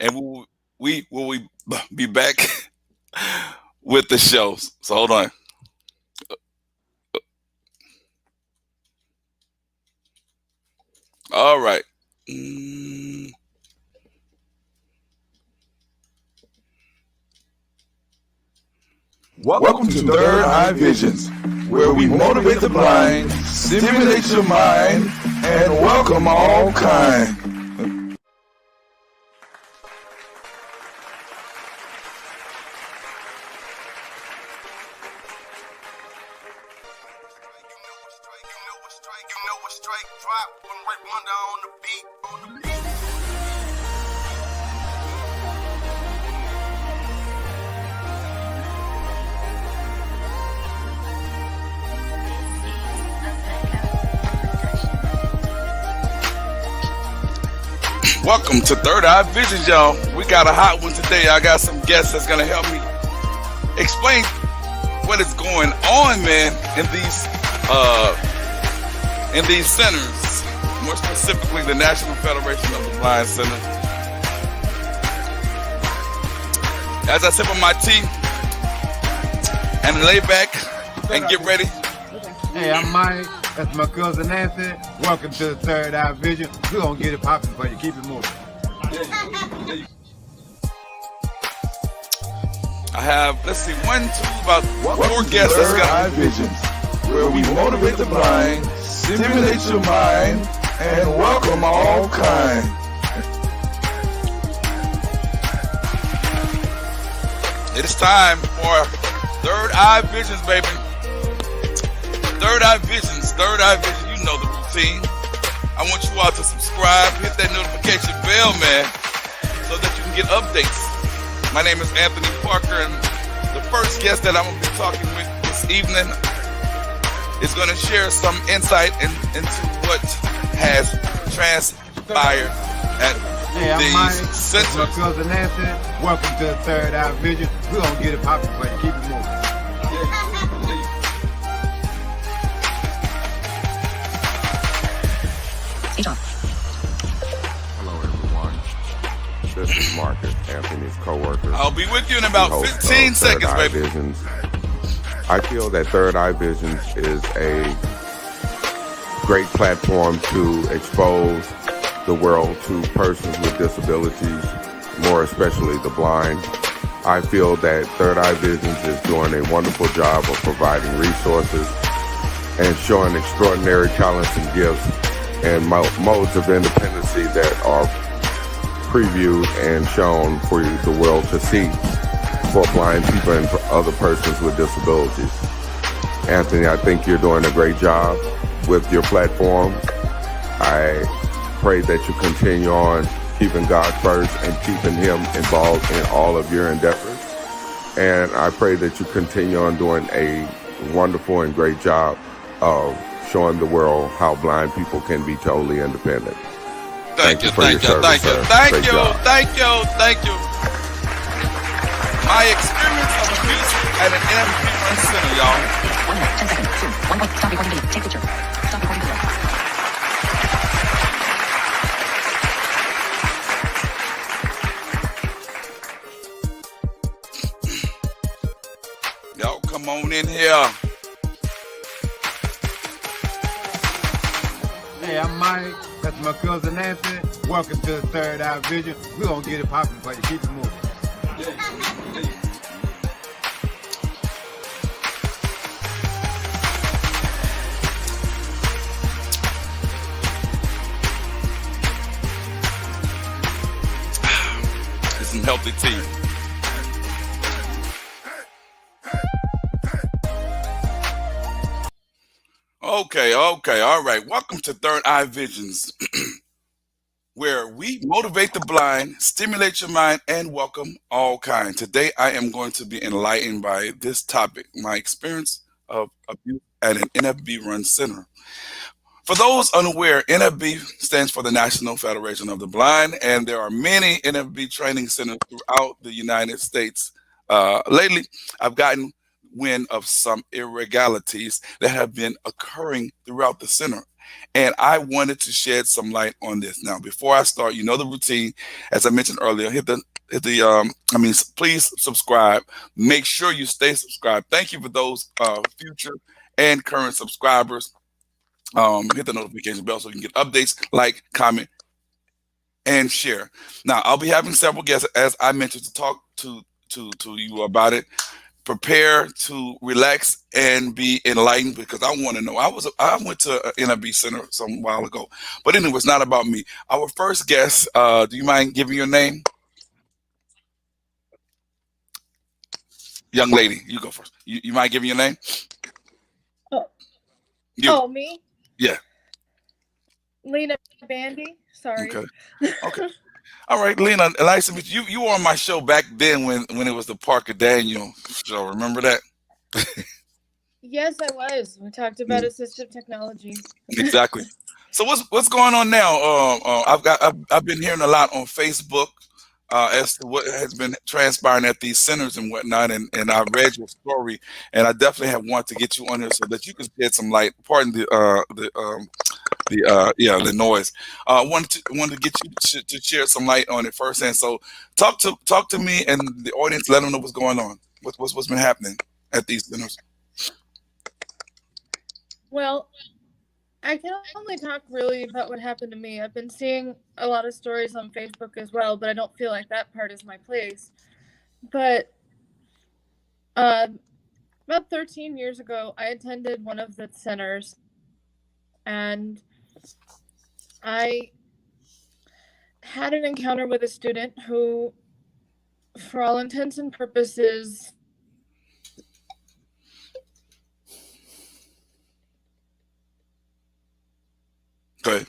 and we will be back with the shows. So hold on. All right. Mm, Welcome to Third Eye Visions, where we motivate the blind, stimulate your mind, and welcome all kind. Welcome to Third Eye Vision, y'all. We got a hot one today. I got some guests that's gonna help me explain what is going on, man, in these centers. More specifically, the National Federation of the Blind Center. As I sip on my tea and lay back and get ready. Hey, I'm Mike. That's my cousin Nancy. Welcome to the Third Eye Vision. We're going to get it popping for you. Keep it moving. I have, let's see, about four guests. Third Eye Visions, where we motivate the blind, stimulate your mind, and welcome all kind. It is time for Third Eye Visions, baby. Third Eye Visions, you know the routine. I want you all to subscribe, hit that notification bell, man, so that you can get updates. My name is Anthony Parker, and the first guest that I'm going to be talking with this evening is going to share some insight into what has transpired at these centers. My cousin Nancy. Welcome to the Third Eye Vision. We're going to get it popping for you. Keep it moving. Hello, everyone. This is Marcus, Anthony's co-worker. I'll be with you in about 15 seconds, baby. Visions. I feel that Third Eye Visions is a great platform to expose the world to persons with disabilities, more especially the blind. I feel that Third Eye Visions is doing a wonderful job of providing resources and showing extraordinary talents and gifts and modes of independency that are previewed and shown for the world to see for blind people and for other persons with disabilities. Anthony, I think you're doing a great job with your platform. I pray that you continue on keeping God first and keeping Him involved in all of your endeavors. And I pray that you continue on doing a wonderful and great job of showing the world how blind people can be totally independent. Thank you. Sir. My experience of abuse at an Nfb Center, y'all. 1 minute, 10 seconds. 2. 1 point. Stop recording video. Take picture. Stop recording video. Y'all come on in here. Hey, I'm Mike. That's my cousin Nancy. Welcome to the Third Eye Vision. We're going to get it popping for you. Keep it moving. It's some healthy tea. Okay, all right. Welcome to Third Eye Visions, where we motivate the blind, stimulate your mind, and welcome all kind. Today, I am going to be enlightened by this topic, my experience of abuse at an NFB-run center. For those unaware, NFB stands for the National Federation of the Blind, and there are many NFB training centers throughout the United States. Lately, I've gotten wind of some irregularities that have been occurring throughout the center. And I wanted to shed some light on this. Now, before I start, you know the routine. As I mentioned earlier, please subscribe. Make sure you stay subscribed. Thank you for those future and current subscribers. Hit the notification bell so you can get updates, like, comment, and share. Now, I'll be having several guests, as I mentioned, to talk to you about it. Prepare to relax and be enlightened, because I want to know. I went to Nfb Center some while ago, but anyway, it's not about me. Our first guest, do you mind giving your name? Young lady, you go first. You mind giving your name? Oh, You. oh, me? Yeah. Lena Bandy. Sorry. Okay. Okay. All right, Lena. Nice to meet you. You were on my show back then when it was the Parker Daniel show. Remember that? Yes, I was. We talked about assistive technology. Exactly. So what's going on now? I've been hearing a lot on Facebook as to what has been transpiring at these centers and whatnot, and I read your story, and I definitely have wanted to get you on here so that you can shed some light. Pardon the noise. Wanted to get you to share some light on it firsthand. So talk to me and the audience. Let them know what's going on. What's been happening at these centers. Well, I can only talk really about what happened to me. I've been seeing a lot of stories on Facebook as well, but I don't feel like that part is my place. But about 13 years ago, I attended one of the centers, and I had an encounter with a student who, for all intents and purposes, Okay.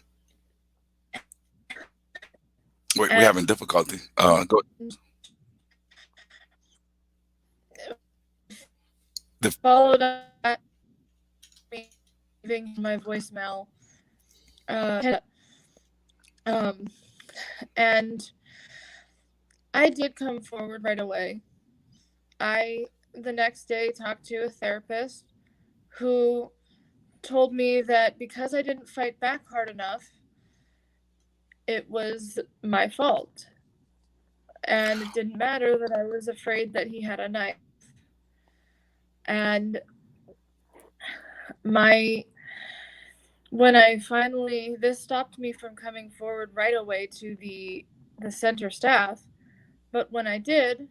Wait, we're having difficulty. Go. Followed up me leaving my voicemail. And I did come forward right away. I, the next day, talked to a therapist who told me that because I didn't fight back hard enough, it was my fault. And it didn't matter that I was afraid that he had a knife. And this stopped me from coming forward right away to the center staff. But when I did,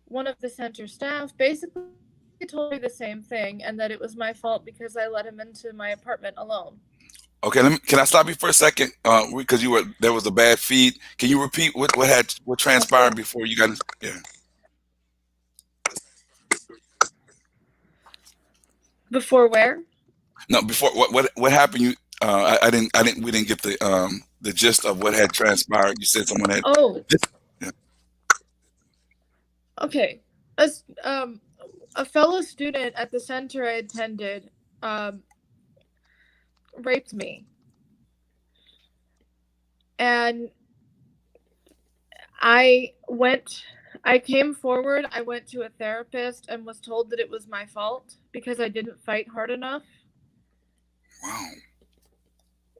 one of the center staff basically told me the same thing, and that it was my fault because I let him into my apartment alone. Okay, can I stop you for a second? Because there was a bad feed. Can you repeat what transpired before you got? Yeah. Before where? No, before what happened? We didn't get the gist of what had transpired. You said someone had. Oh. Yeah. Okay. A fellow student at the center I attended raped me. And I came forward, I went to a therapist and was told that it was my fault because I didn't fight hard enough. Wow.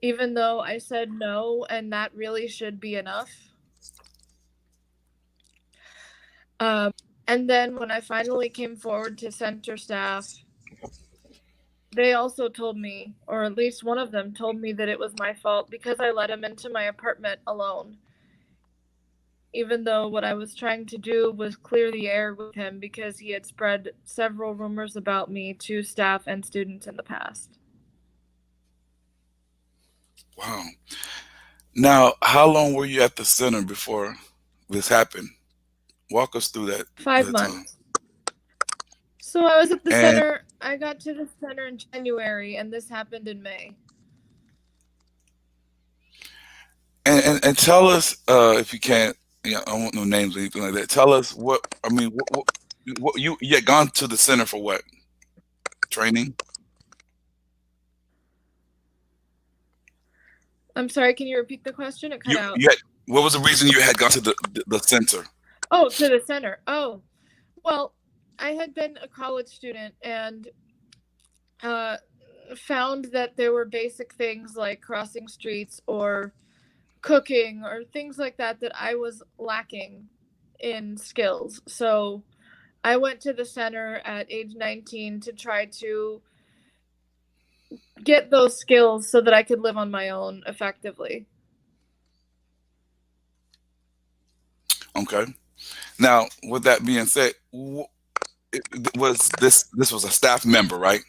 Even though I said no, and that really should be enough. And then when I finally came forward to center staff, they also told me, or at least one of them told me, that it was my fault because I let him into my apartment alone. Even though what I was trying to do was clear the air with him because he had spread several rumors about me to staff and students in the past. Wow. Now, how long were you at the center before this happened? Walk us through that. 5 months. So I was at the center. I got to the center in January, and this happened in May. And tell us, if you can't, I don't want no names or anything like that. Tell us what you had gone to the center for what? Training? I'm sorry, can you repeat the question? It cut out. What was the reason you had gone to the center? Oh, to the center. Oh, well, I had been a college student, and found that there were basic things like crossing streets or cooking or things like that that I was lacking in skills. So I went to the center at age 19 to try to get those skills so that I could live on my own effectively. Okay. Now, with that being said, was this was a staff member, right?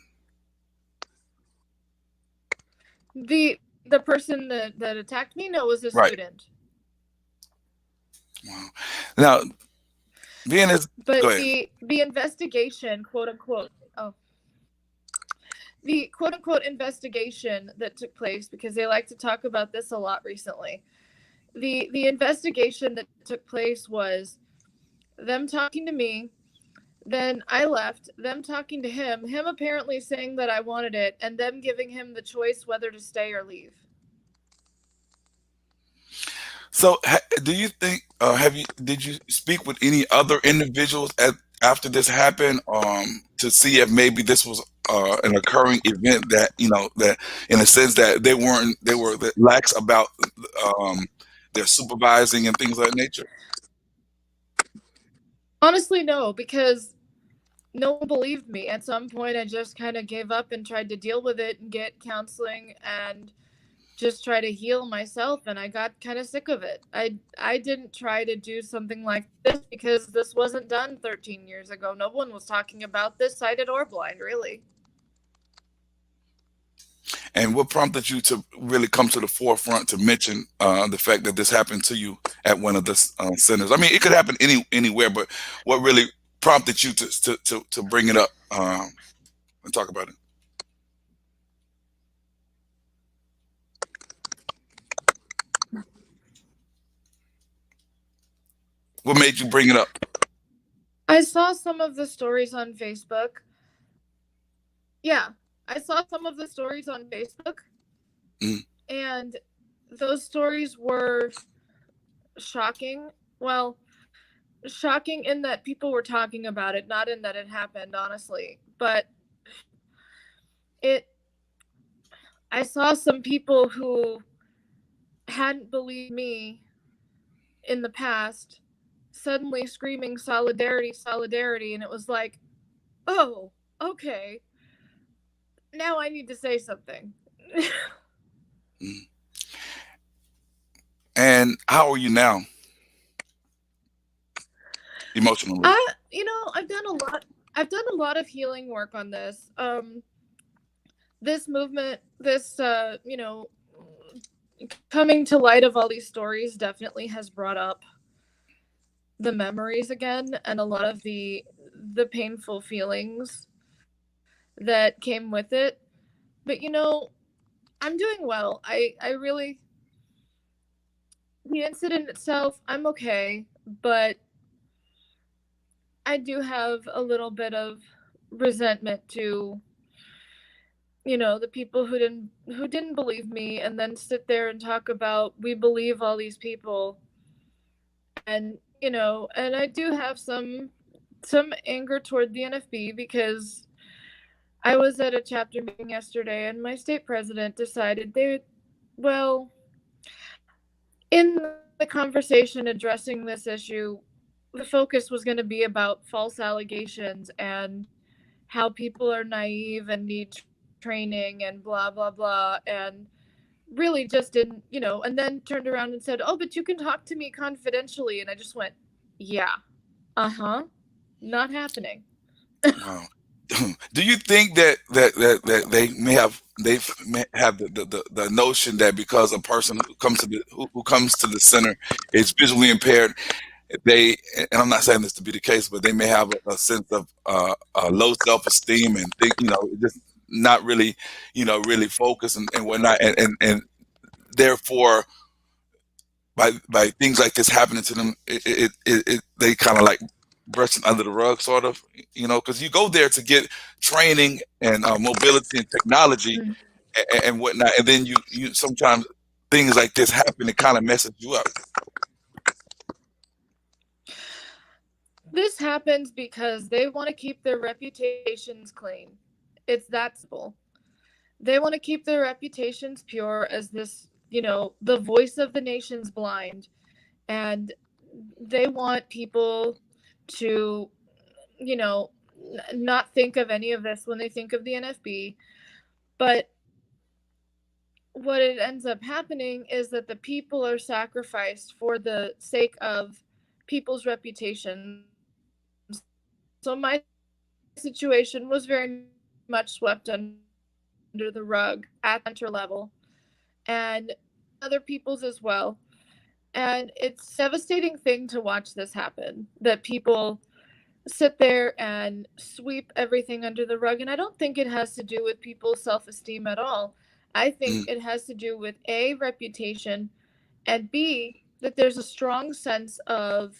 The person that attacked me, no, was a Right. student. Wow. Now, being as But go ahead. the investigation, quote unquote, the quote unquote investigation that took place, because they like to talk about this a lot recently. The investigation that took place was them talking to me, then I left, them talking to him apparently saying that I wanted it, and them giving him the choice whether to stay or leave. So, do you think did you speak with any other individuals after this happened, to see if maybe this was an occurring event that that in a sense that they were lax about their supervising and things of that nature? Honestly, no, because no one believed me. At some point, I just kind of gave up and tried to deal with it and get counseling and just try to heal myself, and I got kind of sick of it. I didn't try to do something like this because this wasn't done 13 years ago. No one was talking about this, sighted or blind, really. And what prompted you to really come to the forefront to mention the fact that this happened to you at one of the centers? I mean, it could happen anywhere, but what really prompted you to bring it up and talk about it? What made you bring it up? I saw some of the stories on Facebook. Yeah, I saw some of the stories on Facebook, Mm. and those stories were shocking. Well, shocking in that people were talking about it, not in that it happened, honestly. But I saw some people who hadn't believed me in the past suddenly screaming solidarity, solidarity, and it was like, oh, okay, now I need to say something. Mm. And how are you now, emotionally? I've done a lot. I've done a lot of healing work on this. This movement, this coming to light of all these stories definitely has brought up the memories again and a lot of the painful feelings that came with it. But I'm doing well. I really, the incident itself, I'm okay, but I do have a little bit of resentment to the people who didn't believe me and then sit there and talk about we believe all these people. And and I do have some anger toward the NFB because I was at a chapter meeting yesterday and my state president decided well, in the conversation addressing this issue, the focus was going to be about false allegations and how people are naive and need training and blah blah blah, and really just didn't, and then turned around and said, oh, but you can talk to me confidentially, and I just went, yeah, not happening. Wow. Do you think that they may have the notion that because a person who comes to the center is visually impaired, and I'm not saying this to be the case, but they may have a sense of low self-esteem and think just not really really focused and whatnot, and therefore by things like this happening to them, they kind of like brushing under the rug, sort of, because you go there to get training and mobility and technology Mm. and whatnot, and then you sometimes things like this happen, it kind of messes you up. This happens because they want to keep their reputations clean. It's that simple. They want to keep their reputations pure as this, the voice of the nation's blind. And they want people to, not think of any of this when they think of the NFB. But what it ends up happening is that the people are sacrificed for the sake of people's reputations. So my situation was very much swept under the rug at the center level, and other people's as well. And it's a devastating thing to watch this happen, that people sit there and sweep everything under the rug. And I don't think it has to do with people's self-esteem at all. I think it has to do with A, reputation, and B, that there's a strong sense of,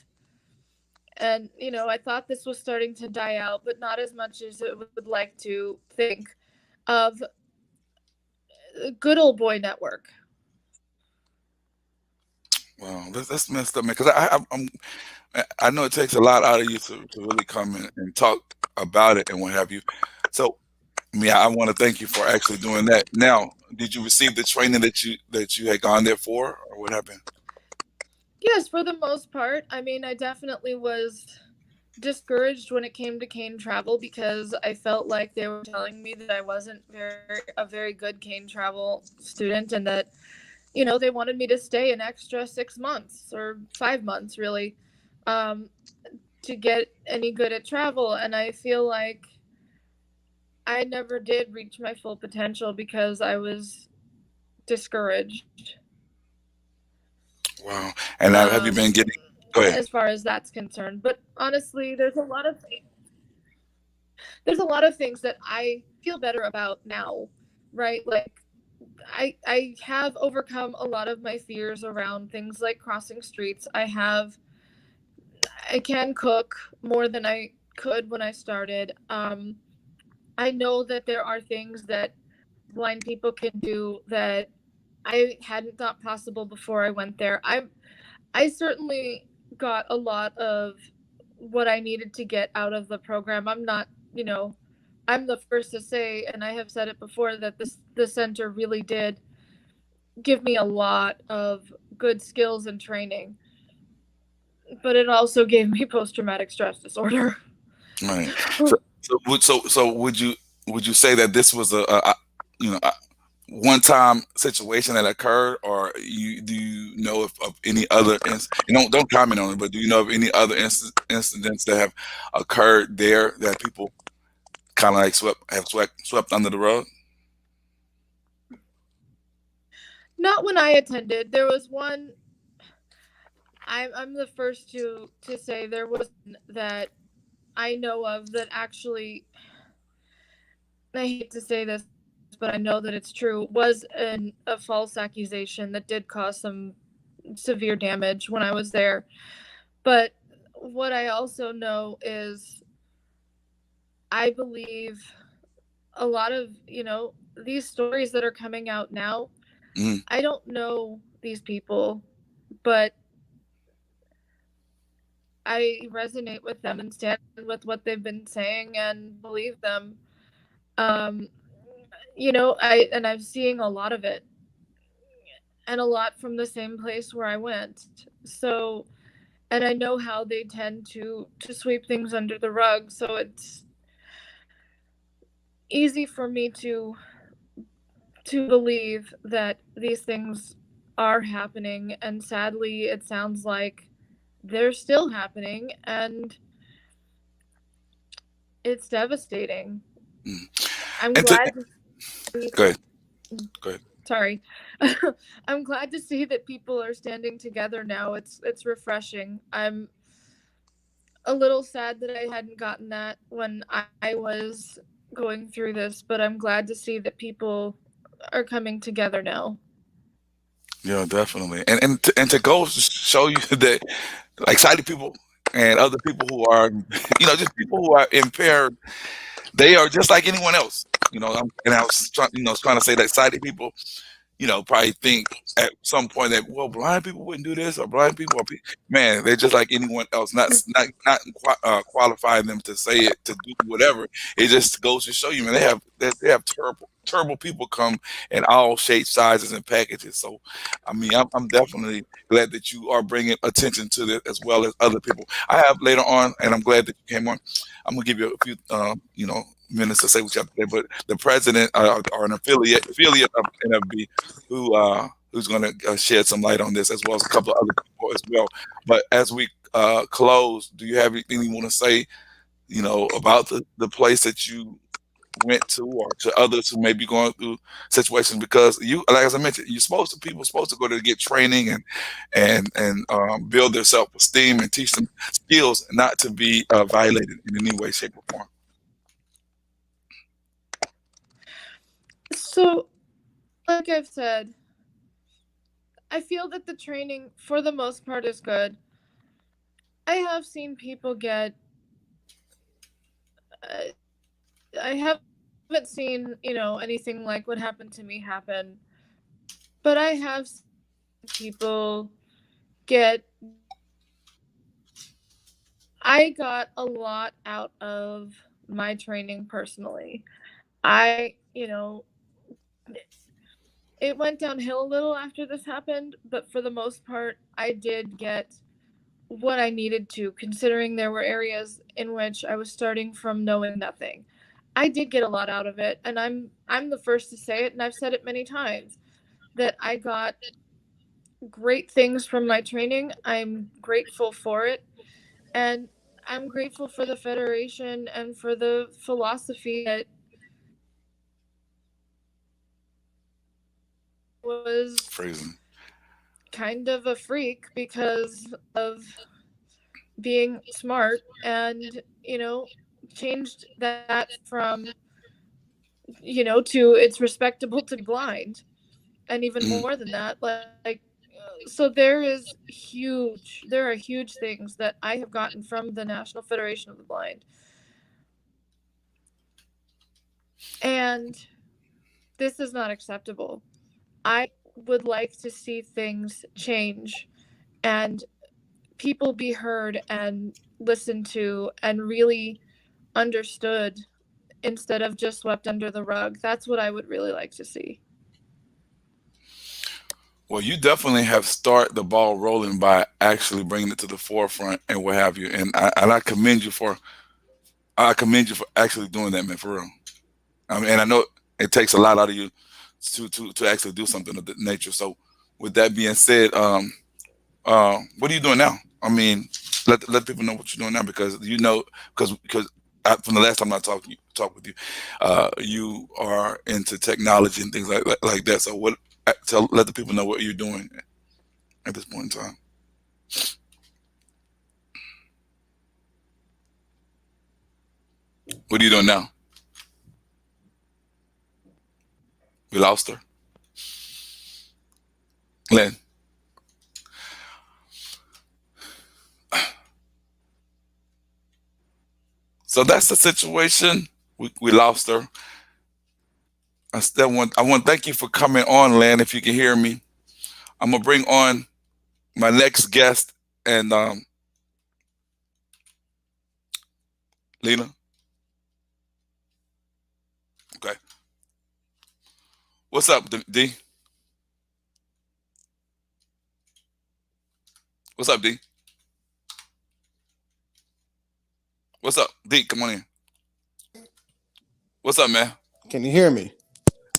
and I thought this was starting to die out, but not as much as it would like to think, of good old boy network. Well, that's messed up, man. Because I know it takes a lot out of you to really come and talk about it and what have you. So, I want to thank you for actually doing that. Now, did you receive the training that you had gone there for, or what happened? Yes, for the most part. I mean, I definitely was discouraged when it came to cane travel because I felt like they were telling me that I wasn't a very good cane travel student, and that they wanted me to stay an extra 6 months or 5 months really, to get any good at travel. And I feel like I never did reach my full potential because I was discouraged. Wow. And now, have you been getting? Go ahead. As far as that's concerned. But honestly, there's a lot of things that I feel better about now, right? Like I have overcome a lot of my fears around things like crossing streets. I can cook more than I could when I started. I know that there are things that blind people can do that I hadn't thought possible before I went there. I certainly got a lot of what I needed to get out of the program. I'm not, I'm the first to say, and I have said it before, that the center really did give me a lot of good skills and training. But it also gave me post-traumatic stress disorder. Right. So would you say that this was a one-time situation that occurred, or do you know of any other don't comment on it, but do you know of any other incidents that have occurred there that people kind of like swept under the rug? Not when I attended. There was one. I'm the first to say there was that I know of that actually, I hate to say this, but I know that it's true, was a false accusation that did cause some severe damage when I was there. But what I also know is I believe a lot of, these stories that are coming out now, I don't know these people, but I resonate with them and stand with what they've been saying and believe them. I'm seeing a lot of it, and a lot from the same place where I went. So, and I know how they tend to sweep things under the rug. So it's easy for me to believe that these things are happening, and sadly, it sounds like they're still happening, and it's devastating. I'm glad. Go ahead. Sorry. I'm glad to see that people are standing together now. It's refreshing. I'm a little sad that I hadn't gotten that when I was going through this, but I'm glad to see that people are coming together now. Yeah, definitely. And to go show you that, like, sighted people and other people who are, just people who are impaired, they are just like anyone else. I was trying to say that sighted people, probably think at some point that, well, blind people wouldn't do this, or blind people man, they're just like anyone else. Not qualifying them to say it, to do whatever. It just goes to show you, man, they have terrible people come in all shapes, sizes, and packages. So, I mean, I'm definitely glad that you are bringing attention to this as well as other people. I have later on, and I'm glad that you came on. I'm gonna give you a few, minutes to say what you have to say. But the president or an affiliate of NFB who's going to shed some light on this, as well as a couple of other people as well. But as we close, do you have anything you want to say, about the place that you went to, or to others who may be going through situations? Because like as I mentioned, people are supposed to go to get training and build their self-esteem and teach them skills, not to be violated in any way, shape, or form. So, like I've said, I feel that the training, for the most part, is good. I have seen people get. I haven't seen, anything like what happened to me happen, but I have seen people get. I got a lot out of my training personally. It went downhill a little after this happened, but for the most part, I did get what I needed to, considering there were areas in which I was starting from knowing nothing. I did get a lot out of it, and I'm the first to say it, and I've said it many times, that I got great things from my training. I'm grateful for it, and I'm grateful for the Federation and for the philosophy that was Phrasing. kind of a freak because of being smart, and changed that from to it's respectable to be blind, and even more than that, like so there are huge things that I have gotten from the National Federation of the Blind, and this is not acceptable. I would like to see things change and people be heard and listened to and really understood instead of just swept under the rug. That's what I would really like to see. Well, you definitely have started the ball rolling by actually bringing it to the forefront and what have you. And I commend you for actually doing that, man, for real. I mean, and I know it takes a lot out of you to actually do something of that nature. So, with that being said, what are you doing now? I mean, let people know what you're doing now, because from the last time I talked with you, you are into technology and things like that. So let the people know what you're doing at this point in time. What are you doing now? We lost her. Lynn. So that's the situation. We lost her. I want to thank you for coming on, Lynn. If you can hear me, I'm gonna bring on my next guest, and Lena. Okay. What's up, D? What's up, D? What's up, D? Come on in. What's up, man? Can you hear me?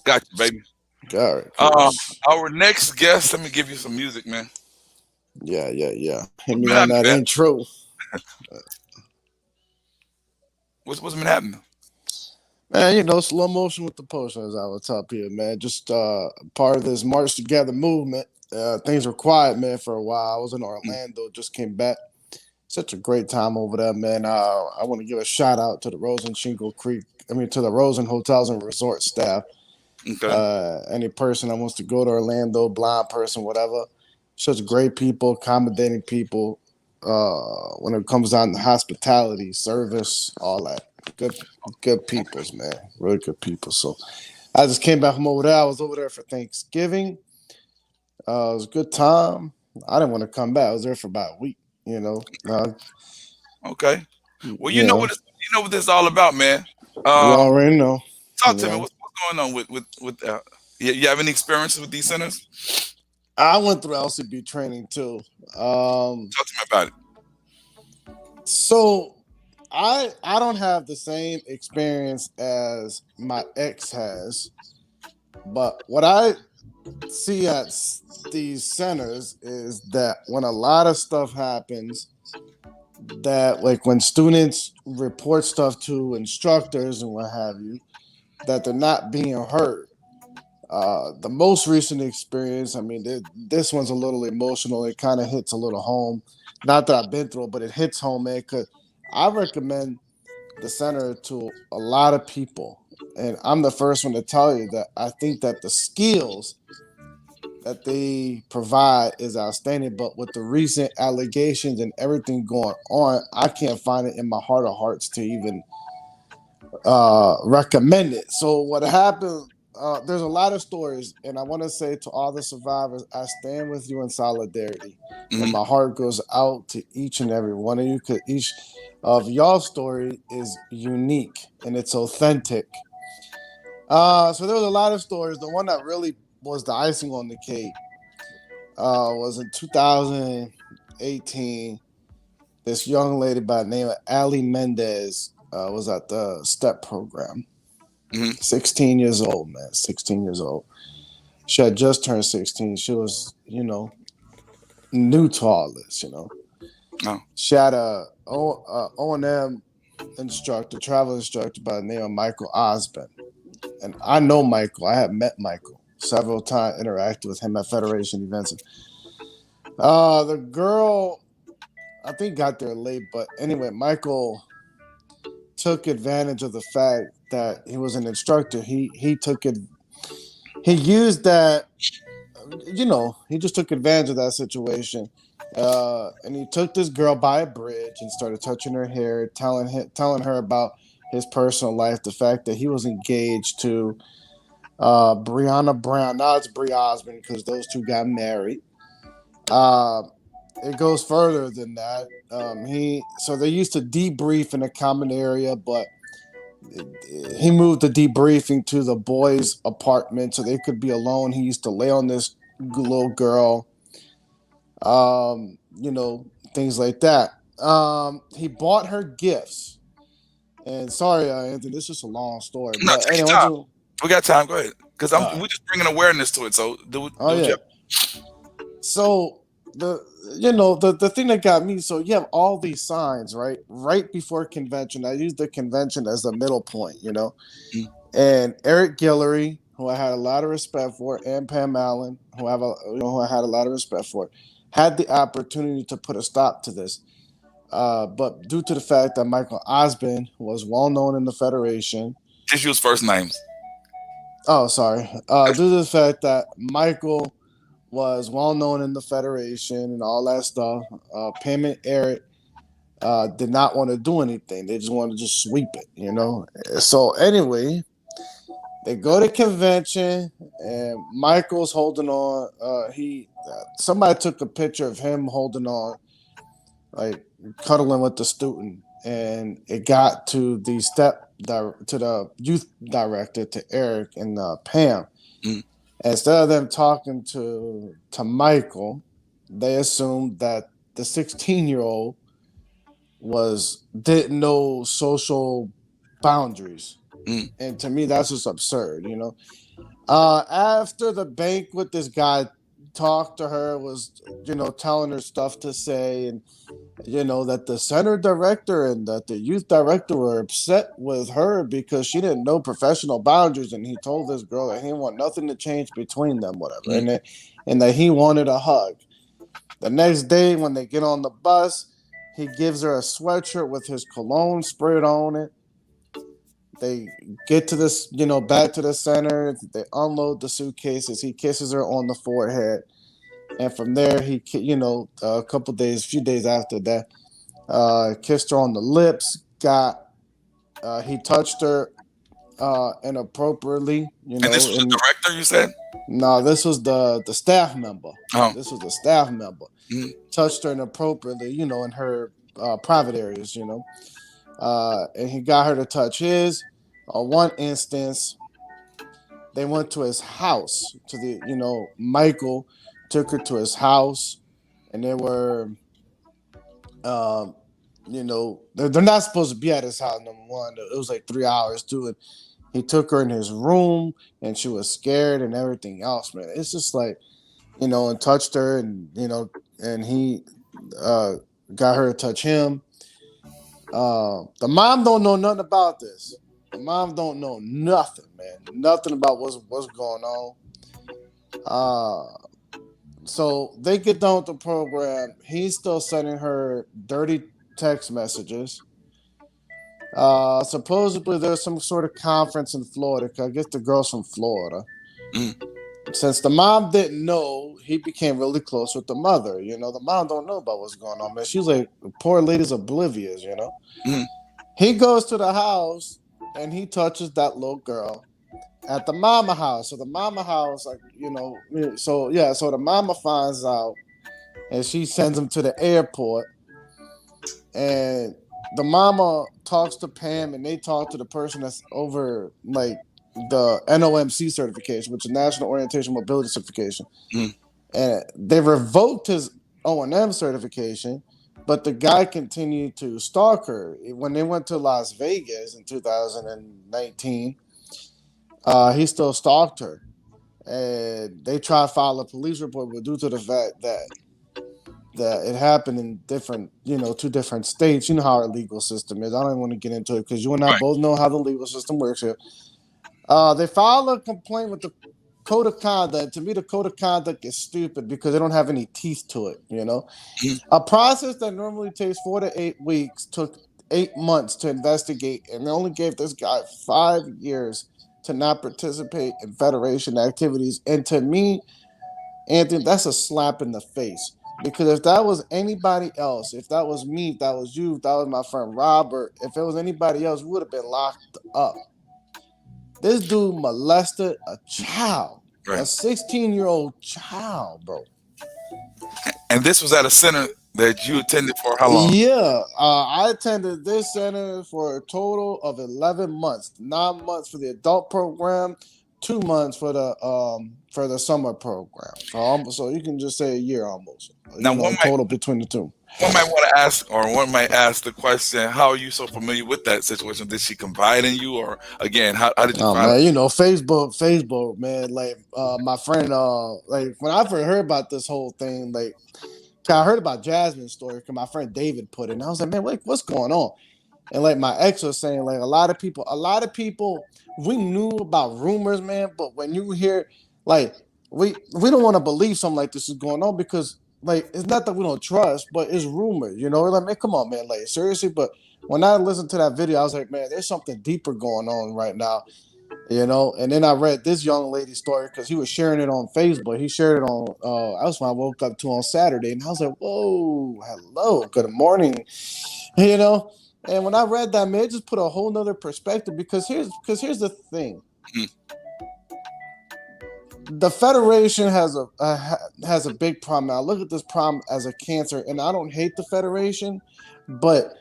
Got you, baby. All right. Cool. Our next guest. Let me give you some music, man. Yeah. Hit me on that intro. What's been happening? Man, slow motion with the potion, as I would tell people, man. Just part of this March Together movement. Things were quiet, man, for a while. I was in Orlando, just came back. Such a great time over there, man. I want to give a shout out to the to the Rosen Hotels and Resort staff. Okay. Any person that wants to go to Orlando, blind person, whatever. Such great people, accommodating people. When it comes down to hospitality, service, all that. Good peoples, man. Really good people. So I just came back from over there. I was over there for Thanksgiving. It was a good time. I didn't want to come back. I was there for about a week. Okay. Well, You know, you know what this is all about, man. you Um, already know. talk You to me. know, What's going on with you have any experiences with these centers? I went through LCB training too. Talk to me about it. So I don't have the same experience as my ex has, but what I see at these centers is that when a lot of stuff happens, that like when students report stuff to instructors and what have you, that they're not being heard. The most recent experience, I mean, this one's a little emotional. It kind of hits a little home. Not that I've been through it, but it hits home, man. Because I recommend the center to a lot of people, and I'm the first one to tell you that I think that the skills that they provide is outstanding. But with the recent allegations and everything going on, I can't find it in my heart of hearts to even recommend it. So what happened? There's a lot of stories, and I want to say to all the survivors, I stand with you in solidarity, and my heart goes out to each and every one of you because each of y'all story is unique and it's authentic. So there was a lot of stories. The one that really was the icing on the cake was in 2018. This young lady by the name of Ali Mendez was at the STEP program. 16 years old, man. 16 years old. She had just turned 16. She was, new to all this, Oh. She had a O&M instructor, travel instructor by the name of Michael Osborne. And I know Michael. I have met Michael several times, interacted with him at Federation events. The girl, I think, got there late, but anyway, Michael took advantage of the fact that he was an instructor. He took it. He used that. He just took advantage of that situation, and he took this girl by a bridge and started touching her hair, telling her about his personal life, the fact that he was engaged to Brianna Brown. Now it's Bri Osmond because those two got married. It goes further than that. So they used to debrief in a common area, but he moved the debriefing to the boys' apartment so they could be alone. He used to lay on this little girl, things like that. He bought her gifts. And sorry, Anthony, this is just a long story. No, But take your anyway, time. We got time. Go ahead. Because we're just bringing awareness to it. So do what you have. So the thing that got me, so you have all these signs right before convention. I use the convention as the middle point, and Eric Guillory, who I had a lot of respect for, and Pam Allen, who I had a lot of respect for, had the opportunity to put a stop to this, but due to the fact that Michael Osborne was well known in the Federation, just use first names. Oh, sorry. Due to the fact that Michael was well known in the Federation and all that stuff, Pam and Eric did not want to do anything. They just wanted to just sweep it, So anyway, they go to convention and Michael's holding on. Somebody took a picture of him holding on, like cuddling with the student, and it got to the youth director, to Eric and Pam. Instead of them talking to Michael, they assumed that the 16-year-old didn't know social boundaries. And to me, that's just absurd, After the banquet, this guy talked to her, was, telling her stuff to say, and, that the center director and that the youth director were upset with her because she didn't know professional boundaries. And he told this girl that he didn't want nothing to change between them, whatever, and that he wanted a hug. The next day, when they get on the bus, he gives her a sweatshirt with his cologne sprayed on it. They get to this, back to the center. They unload the suitcases. He kisses her on the forehead. And from there, he, a few days after that, kissed her on the lips. He touched her inappropriately, And this was the director, you said? No, this was the staff member. Oh. This was the staff member. Mhm. Touched her inappropriately, in her private areas, and he got her to touch his. One instance, they went to his house. Michael took her to his house, and they were, they're not supposed to be at his house. Number one, it was like 3 hours too, and he took her in his room, and she was scared and everything else. Man, it's just like, and touched her, and and he got her to touch him. The mom don't know nothing about this. The mom don't know nothing, man. Nothing about what's going on. So they get done with the program. He's still sending her dirty text messages. Supposedly there's some sort of conference in Florida. I guess the girl's from Florida. Mm. Since the mom didn't know, he became really close with the mother. The mom don't know about what's going on, man. She's like, the poor lady's oblivious, Mm. He goes to the house and he touches that little girl at the mama house. So the mama house, so the mama finds out and she sends him to the airport. And the mama talks to Pam and they talk to the person that's over like the NOMC certification, which is National Orientation Mobility Certification. Mm. And they revoked his O&M certification, but the guy continued to stalk her. When they went to Las Vegas in 2019, he still stalked her. And they tried to file a police report, but due to the fact that it happened in different, 2 different states, you know how our legal system is. I don't even want to get into it because you and I both know how the legal system works here. They filed a complaint with the code of conduct. To me, the code of conduct is stupid because they don't have any teeth to it. A process that normally takes 4 to 8 weeks took 8 months to investigate, and they only gave this guy 5 years to not participate in Federation activities. And to me, Anthony, that's a slap in the face. Because if that was anybody else, if that was me, if that was you, if that was my friend Robert, if it was anybody else, we would have been locked up. This dude molested a child, Right. a 16-year-old child, bro. And this was at a center that you attended for how long? Yeah, I attended this center for a total of 11 months. 9 months for the adult program, 2 months for the summer program. So you can just say a year almost. Now, total between the two. One might want to ask, or one might ask the question, how are you so familiar with that situation? Did she confide in you, or again, how did you find man, Facebook, man. Like my friend, like when I first heard about this whole thing, like I heard about Jasmine's story because my friend David put it, and I was like, man, what's going on? And like my ex was saying, like a lot of people, we knew about rumors, man. But when you hear, like, we don't want to believe something like this is going on because, like, it's not that we don't trust, but it's rumors, Like, man, come on, man, like seriously. But when I listened to that video, I was like, man, there's something deeper going on right now, And then I read this young lady's story because he was sharing it on Facebook. He shared it on. That was when I woke up to on Saturday, and I was like, whoa, hello, good morning, And when I read that, man, it just put a whole nother perspective because here's the thing. The Federation has a big problem. I look at this problem as a cancer, and I don't hate the Federation, but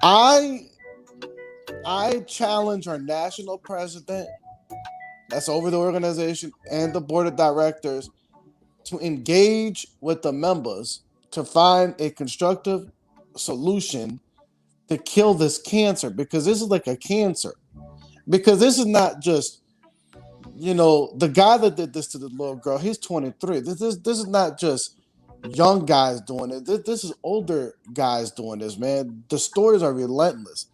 I challenge our national president, that's over the organization, and the board of directors to engage with the members to find a constructive solution to kill this cancer, because this is like a cancer. Because this is not just, the guy that did this to the little girl, he's 23. This is not just young guys doing it. This is older guys doing this, man. The stories are relentless.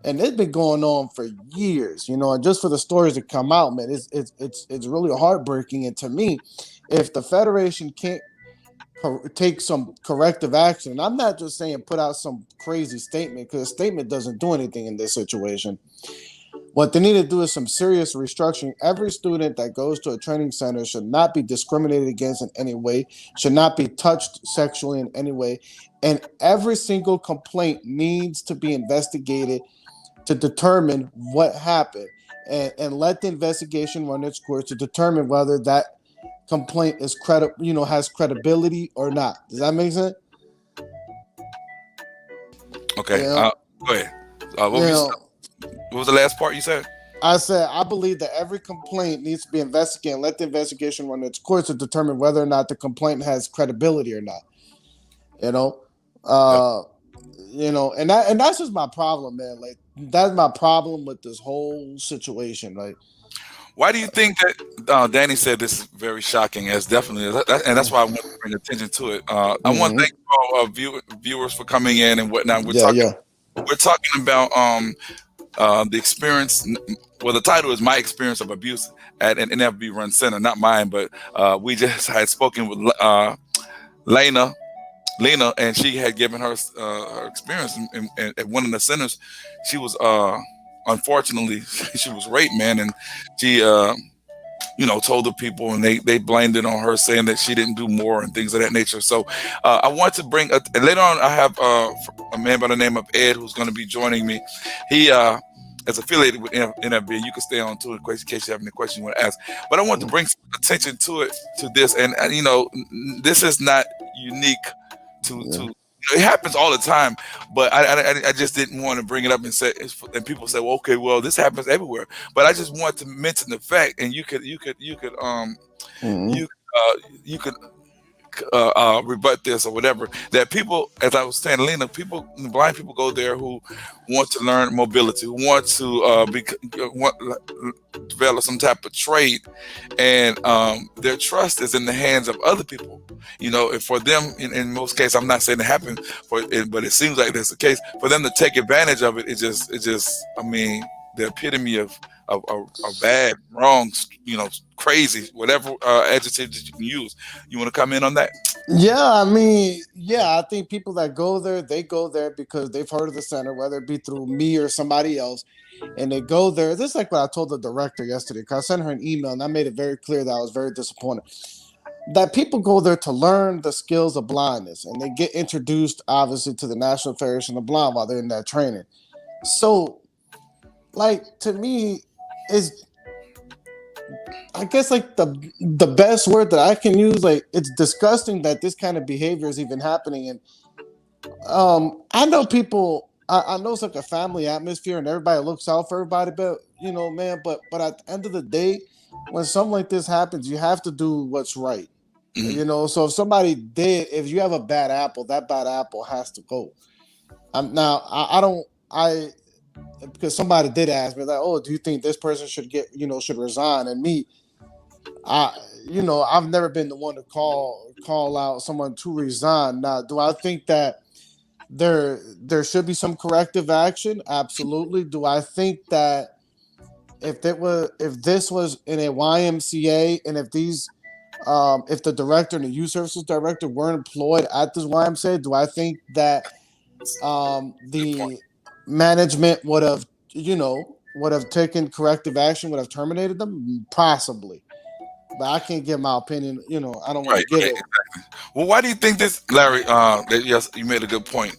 And it's been going on for years, and just for the stories to come out, man, it's really heartbreaking. And to me, if the Federation can't take some corrective action, and I'm not just saying put out some crazy statement, because a statement doesn't do anything in this situation. What they need to do is some serious restructuring. Every student that goes to a training center should not be discriminated against in any way, should not be touched sexually in any way, and every single complaint needs to be investigated to determine what happened. and let the investigation run its course to determine whether that complaint is has credibility or not. Does that make sense? Okay. Yeah. Go ahead. What was the last part you said? I said I believe that every complaint needs to be investigated and let the investigation run its course to determine whether or not the complaint has credibility or not. You know, Yep. And that's just my problem, man. Like that's my problem with this whole situation. Like, Why do you think that Danny said this is very shocking? As definitely, and that's why I want to bring attention to it. I want to thank all viewers for coming in and whatnot. We're talking about the experience. Well, the title is "My Experience of Abuse at an NFB run center," not mine, but we just had spoken with Lena, and she had given her experience at one of the centers. She was unfortunately she was raped, man, and she told the people, and they blamed it on her, saying that she didn't do more and things of that nature. So I want to bring and later on I have a man by the name of Ed who's going to be joining me. He is affiliated with NFB. You can stay on too in case you have any questions you want to ask. But I want to bring some attention to this, and this is not unique to it happens all the time, but I just didn't want to bring it up and say, and people say, well, okay, well, this happens everywhere. But I just want to mention the fact, and you could rebut this or whatever, that people, as I was saying, Lena, blind people go there who want to learn mobility, who want to develop some type of trade, and their trust is in the hands of other people. And for them, in most cases, I'm not saying it happened, but it seems like that's the case. For them to take advantage of it, it just, I mean, the epitome of bad, wrong, crazy, whatever adjective that you can use. You want to comment on that? I think people that go there, they go there because they've heard of the center, whether it be through me or somebody else, and they go there. This is like what I told the director yesterday, because I sent her an email and I made it very clear that I was very disappointed. That people go there to learn the skills of blindness, and they get introduced, obviously, to the National Federation of Blind while they're in that training. So, like, to me, I guess like the best word that I can use, like, it's disgusting that this kind of behavior is even happening. And I know people, I know it's like a family atmosphere and everybody looks out for everybody, but man, but at the end of the day, when something like this happens, you have to do what's right. So if you have a bad apple, that bad apple has to go. Because somebody did ask me, like, oh, do you think this person should resign? And me, I've never been the one to call out someone to resign. Now, do I think that there should be some corrective action? Absolutely. Do I think that if this was in a YMCA, and if the director and the youth services director were employed at this YMCA, do I think that the management would have taken corrective action, would have terminated them? Possibly. But I can't give my opinion. I don't want to give it. Exactly. Well, why do you think this, Larry? Yes, you made a good point.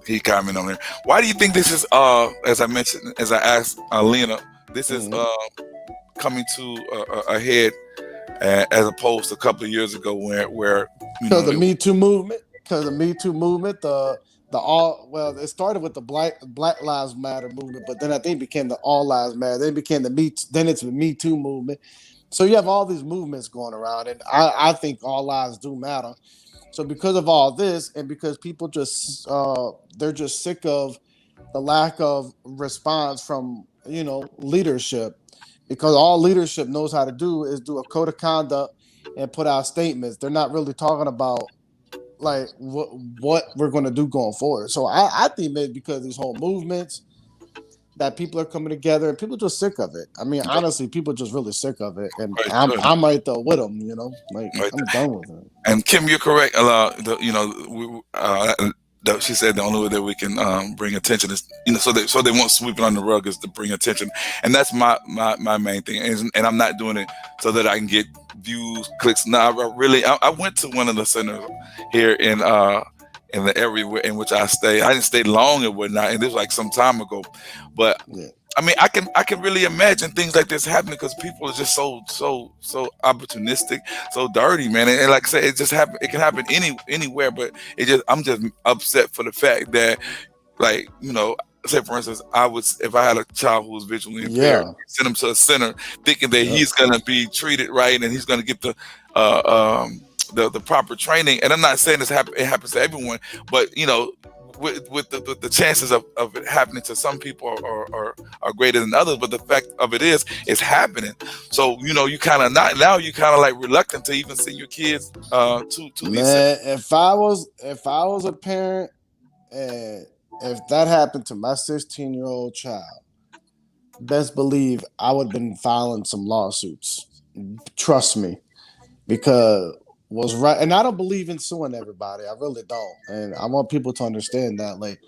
He commented on there. Why do you think this is? As I mentioned, as I asked Lena, this is coming to a head as opposed to a couple of years ago, where the Me Too movement. Because the Me Too movement, it started with the Black Lives Matter movement, but then I think it became the All Lives Matter. Then it became then it's the Me Too movement. So you have all these movements going around, and I think all lives do matter. So because of all this, and because people they're just sick of the lack of response from leadership, because all leadership knows how to do is do a code of conduct and put out statements. They're not really talking about like what we're going to do going forward. So I think maybe because of these whole movements that people are coming together, and people are just sick of it. I mean, honestly, people are just really sick of it, and I'm right there with them. I'm done with it. And Kim, you're correct. She said the only way that we can bring attention is so they won't sweep it on the rug, is to bring attention, and that's my main thing. And I'm not doing it so that I can get views, clicks. No, I went to one of the centers here in the area in which I stay. I didn't stay long and whatnot, and this was like some time ago. But I mean, I can really imagine things like this happening because people are just so opportunistic, so dirty, man. And like I said, it just happen. It can happen anywhere, but I'm just upset for the fact that, like, say for instance, if I had a child who was visually impaired, Yeah. send him to a center thinking that Yep. he's gonna be treated right and he's gonna get uh, um, the proper training. And I'm not saying it happens to everyone, but with the chances of it happening to some people are greater than others. But the fact of it is, it's happening. So you kind of not now you kind of like reluctant to even send your kids to these Man, centers. if I was a parent and if that happened to my 16-year-old child, best believe I would have been filing some lawsuits. Trust me, because was right. And I don't believe in suing everybody. I really don't. And I want people to understand that, like,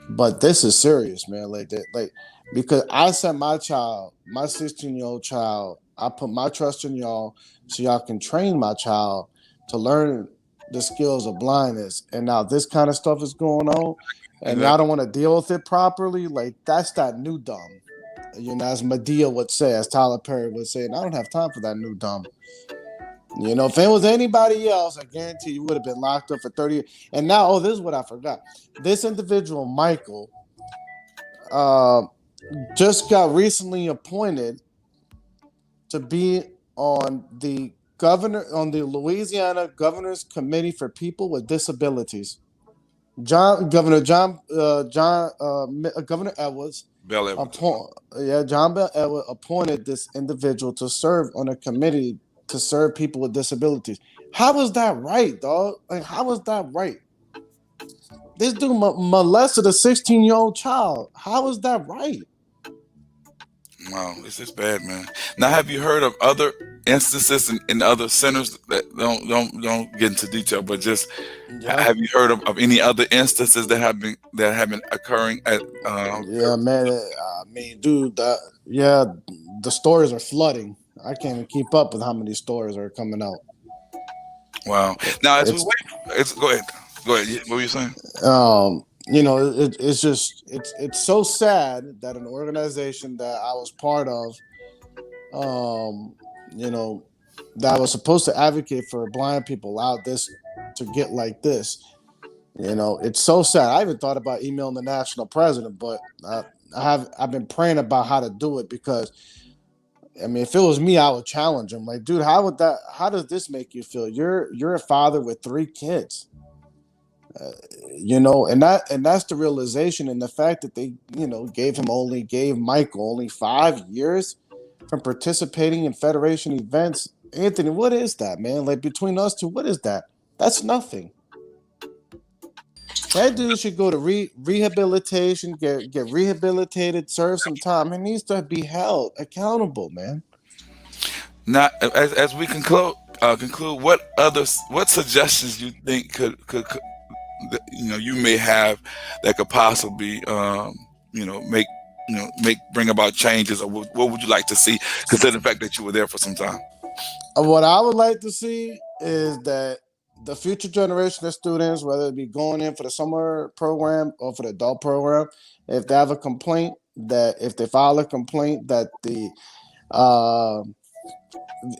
but this is serious, man. Like that, like, because I sent my child, my 16-year-old child, I put my trust in y'all so y'all can train my child to learn the skills of blindness. And now this kind of stuff is going on, and y'all Exactly. don't want to deal with it properly. Like, that's that new dumb. As Medea would say, as Tyler Perry would say, and I don't have time for that new dumb. If it was anybody else, I guarantee you would have been locked up for 30 years. And now, this is what I forgot. This individual, Michael, uh, just got recently appointed to be on the Louisiana Governor's Committee for People with Disabilities. Governor Edwards Bell Evans. John Bell Edwards appointed this individual to serve on a committee to serve people with disabilities. How is that right, dog? Like, how is that right? This dude molested a 16-year-old child. How is that right? Wow, it's just bad, man. Now, have you heard of other instances in other centers that don't get into detail, but just Yeah, have you heard of any other instances that have been occurring at yeah, man. I mean, dude, yeah, the stories are flooding. I can't even keep up with how many stories are coming out. wow. Now, as we It's wait, go ahead. What were you saying? it's just it's so sad that an organization that I was part of, um, you know, that was supposed to advocate for blind people allowed this to get like this. It's so sad. I even thought about emailing the national president, but I've been praying about how to do it, because I mean, if it was me, I would challenge him. Like, dude, how does this make you feel? You're a father with 3 kids. And that's the realization, and the fact that they gave Michael only 5 years from participating in Federation events. Anthony, what is that, man? Like, between us two, what is that? That's nothing. That dude should go to rehabilitation, get rehabilitated, serve some time. He needs to be held accountable, man. Now, as we conclude, what suggestions you think could you may have that could possibly make bring about changes, or what would you like to see, considering the fact that you were there for some time? What I would like to see is that the future generation of students, whether it be going in for the summer program or for the adult program, if they have a complaint, that if they file a complaint, uh,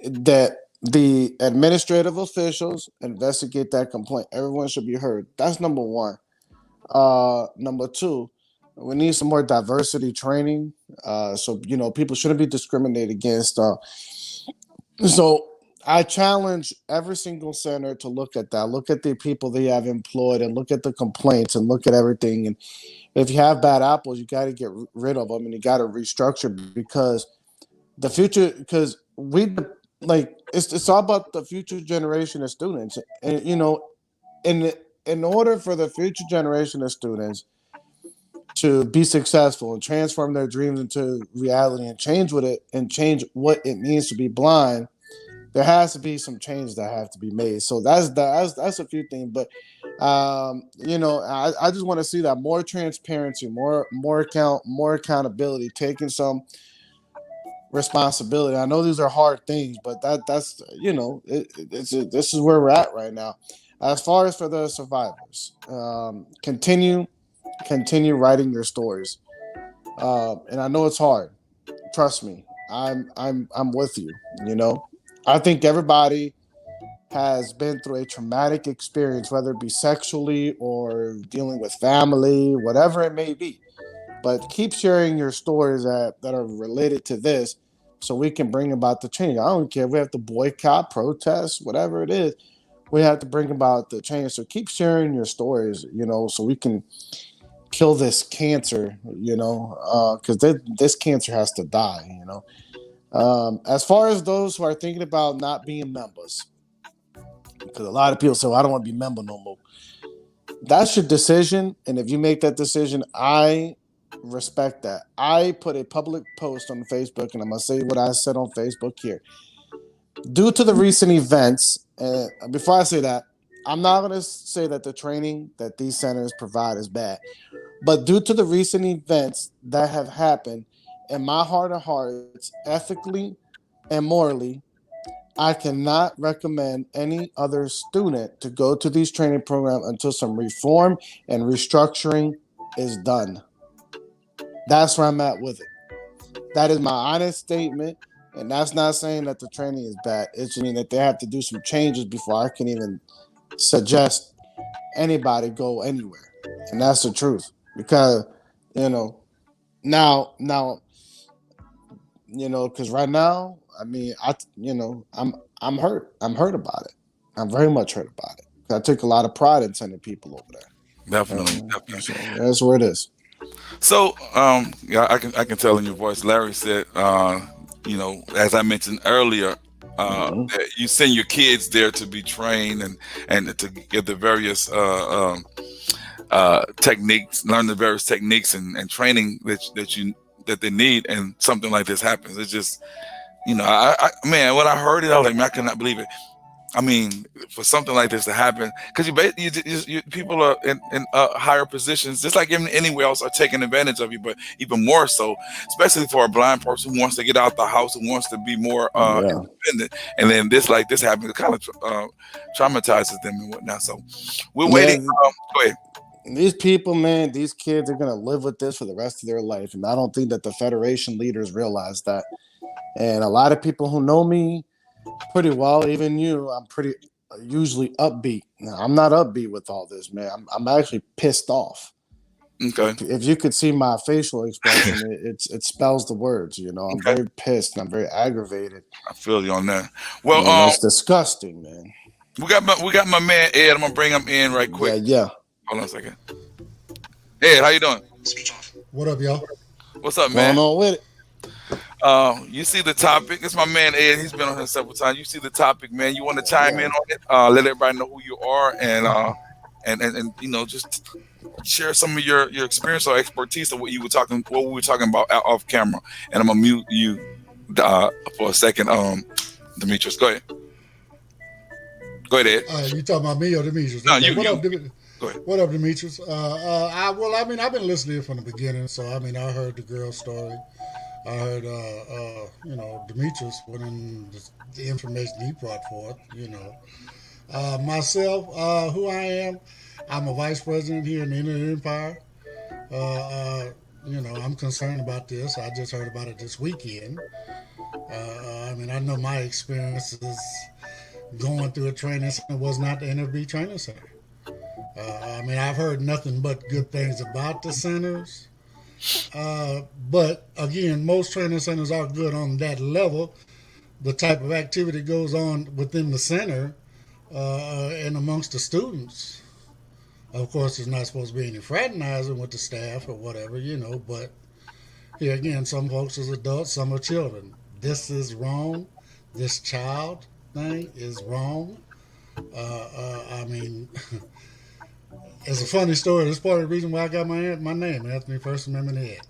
that the administrative officials investigate that complaint. Everyone should be heard. That's number one. Number two, we need some more diversity training. So people shouldn't be discriminated against. So I challenge every single center to look at that. Look at the people they have employed, and look at the complaints, and look at everything. And if you have bad apples, you got to get rid of them, and you got to restructure, because the future, because it's all about the future generation of students. And in order for the future generation of students to be successful and transform their dreams into reality, and change what it means to be blind, there has to be some change that have to be made. So that's a few things. But I just want to see that more transparency, more accountability, taking some responsibility. I know these are hard things, but that's this is where we're at right now. As far as for the survivors, continue writing your stories. And I know it's hard. Trust me, I'm with you. You know, I think everybody has been through a traumatic experience, whether it be sexually or dealing with family, whatever it may be. But keep sharing your stories that are related to this so we can bring about the change. I don't care if we have to boycott, protest, whatever it is. We have to bring about the change. So keep sharing your stories, you know, so we can kill this cancer, you know, because this cancer has to die, you know. As far as those who are thinking about not being members, because a lot of people say, well, I don't want to be a member no more. That's your decision. And if you make that decision, I respect that. I put a public post on Facebook, and I'm going to say what I said on Facebook here. Due to the recent events, before I say that, I'm not going to say that the training that these centers provide is bad. But due to the recent events that have happened, in my heart of hearts, ethically and morally, I cannot recommend any other student to go to these training programs until some reform and restructuring is done. That's where I'm at with it. That is my honest statement. And that's not saying that the training is bad. It's just mean that they have to do some changes before I can even suggest anybody go anywhere. And that's the truth. Because, you know, now, you know, because right now, I mean, I'm hurt. I'm hurt about it. I'm very much hurt about it. I took a lot of pride in sending people over there. Definitely, So definitely. that's where it is. So, yeah, I can tell in your voice. Larry said, you know, as I mentioned earlier, Mhm. that you send your kids there to be trained and to get the various techniques, learn the various techniques and training that they need, and something like this happens. It's just, you know, man, when I heard it, I was like, man, I cannot believe it. I mean, for something like this to happen, because people are in higher positions, just like anywhere else, are taking advantage of you, but even more so, especially for a blind person who wants to get out the house, who wants to be more Yeah. independent, and then this happens, it kind of traumatizes them and whatnot. So we're waiting. Yeah. Go ahead. These people, man, these kids are going to live with this for the rest of their life. And I don't think that the Federation leaders realize that. And a lot of people who know me pretty well, even you, I'm pretty usually upbeat. Now, I'm not upbeat with all this, man. I'm actually pissed off. Okay. If you could see my facial expression, it spells the words. You know, I'm Okay. very pissed. I'm very aggravated. I feel you on that. Well, You know, it's disgusting, man. we got my man Ed. I'm gonna bring him in right Yeah, quick. yeah. Hold on a second. Ed, how you doing? What up, y'all? What's up, What's man? going on with it? You see the topic. It's my man Ed. He's been on here several times. You see the topic, man. You want to chime in Yeah. on it? Let everybody know who you are, and you know, just share some of your experience or expertise of what we were talking about off camera. And I'm gonna mute you for a second. Demetrius, go ahead. Go ahead, Ed. You talking about me or Demetrius? No, Okay. you. Go ahead. What up, Demetrius? I mean, I've been listening from the beginning, so I mean, I heard the girl story. I heard, you know, Demetrius went in the information he brought forth. You know, myself, who I am, I'm a vice president here in the Inland Empire. You know, I'm concerned about this. I just heard about it this weekend. I mean, I know my experiences going through a training center was not the Nfb training center. I mean, I've heard nothing but good things about the centers. But again, most training centers are good on that level. The type of activity goes on within the center and amongst the students. Of course, there's not supposed to be any fraternizing with the staff or whatever, you know, but here again, some folks is adults, some are children. This is wrong. This child thing is wrong. I mean, it's a funny story. That's part of the reason why I got my name, Anthony First Amendment Ed.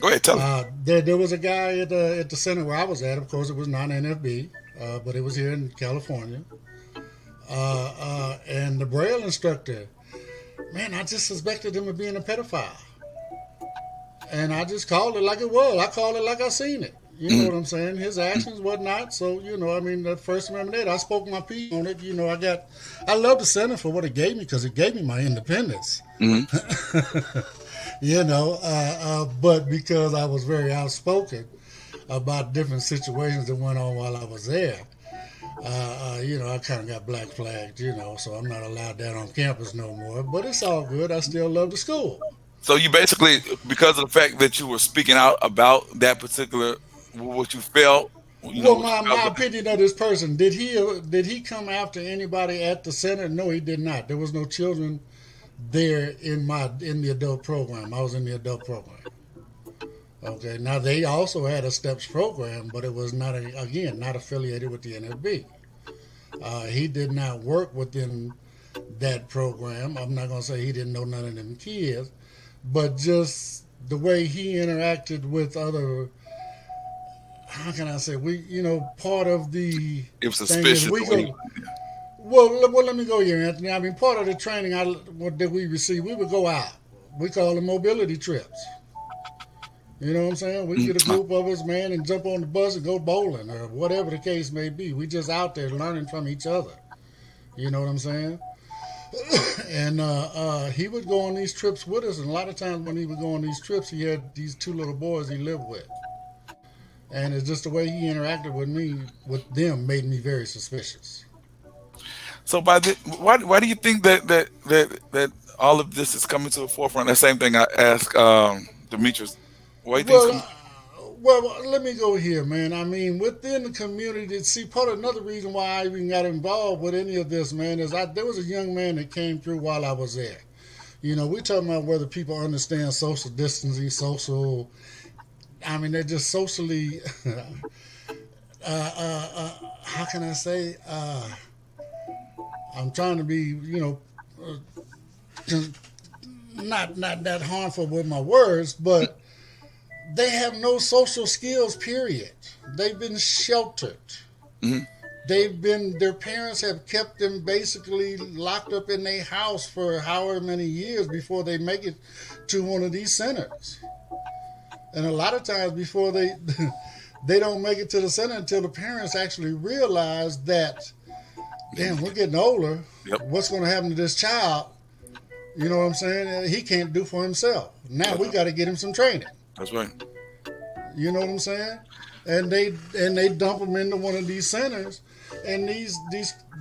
Go ahead, tell me. There was a guy at the center where I was at. Of course, it was not NFB, but it was here in California. And the Braille instructor, man, I just suspected him of being a pedophile. And I just called it like it was. I called it like I seen it. You know what I'm saying? His actions, whatnot. So, you know, I mean, the First Amendment, I spoke my piece on it. You know, I love the center for what it gave me because it gave me my independence. But because I was very outspoken about different situations that went on while I was there, I kind of got black flagged, so I'm not allowed that on campus no more. But it's all good. I still love the school. So you basically, because of the fact that you were speaking out about that particular, what you felt, Well, what you my felt. opinion of this person, did he come after anybody at the center? No, he did not. There was no children there in the adult program. I was in the adult program. Okay. Now they also had a steps program, but it was not not affiliated with the NFB. He did not work within that program. I'm not gonna say he didn't know none of them kids, but just the way he interacted with other. How can I say part of the It was thing is suspicious. we go. Well, let me go here, Anthony. I mean, part of the training that we received, we would go out. We call them mobility trips. You know what I'm saying? We get a group of us, man, and jump on the bus and go bowling or whatever the case may be. We just out there learning from each other. You know what I'm saying? And he would go on these trips with us, and a lot of times when he would go on these trips, he had these two little boys he lived with. And it's just the way he interacted with them made me very suspicious. So why do you think that all of this is coming to the forefront? The same thing I asked Demetrius. Why do you think? Well, let me go here, man. I mean, within the community, see, part of another reason why I even got involved with any of this, man, is there was a young man that came through while I was there. We're talking about whether people understand social distancing, they're just socially, how can I say, I'm trying to be, not that harmful with my words, but they have no social skills, period. They've been sheltered. Mhm. Their parents have kept them basically locked up in their house for however many years before they make it to one of these centers. And a lot of times before they don't make it to the center until the parents actually realize that, damn, we're getting older. Yep. What's going to happen to this child? You know what I'm saying? He can't do for himself. Now we got to get him some training. That's right. You know what I'm saying? And they dump them into one of these centers, and these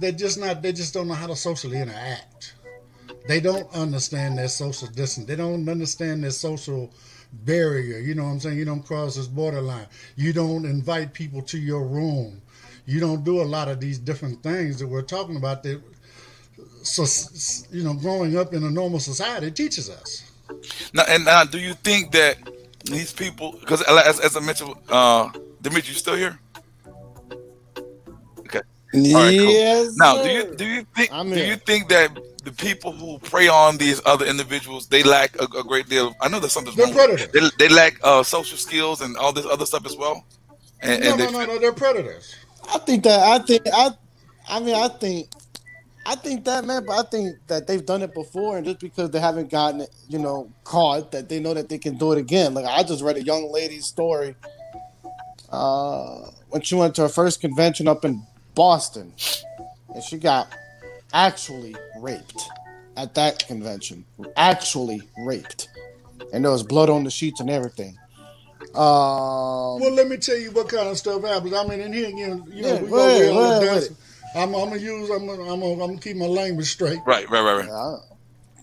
they just don't know how to socially interact. They don't understand their social distance. They don't understand their social barrier. You know what I'm saying? You don't cross this borderline. You don't invite people to your room. You don't do a lot of these different things that we're talking about that, growing up in a normal society teaches us. Now, do you think that these people, because as I mentioned, Dimitri, you still here? Okay. All right, cool. Yes, Now, sir. do you think I'm do here. you think that the people who prey on these other individuals, they lack a great deal? I know there's something They're wrong with predators. them. They lack social skills and all this other stuff as well. No. They're predators. I think that. I think that, man, but I think that they've done it before, and just because they haven't gotten it, caught, that they know that they can do it again. Like, I just read a young lady's story when she went to her first convention up in Boston, and she got actually raped at that convention. Actually raped, and there was blood on the sheets and everything. Well, let me tell you what kind of stuff happens. I mean, and here again, we go go real ahead dance. with I'm gonna keep my language straight. Right.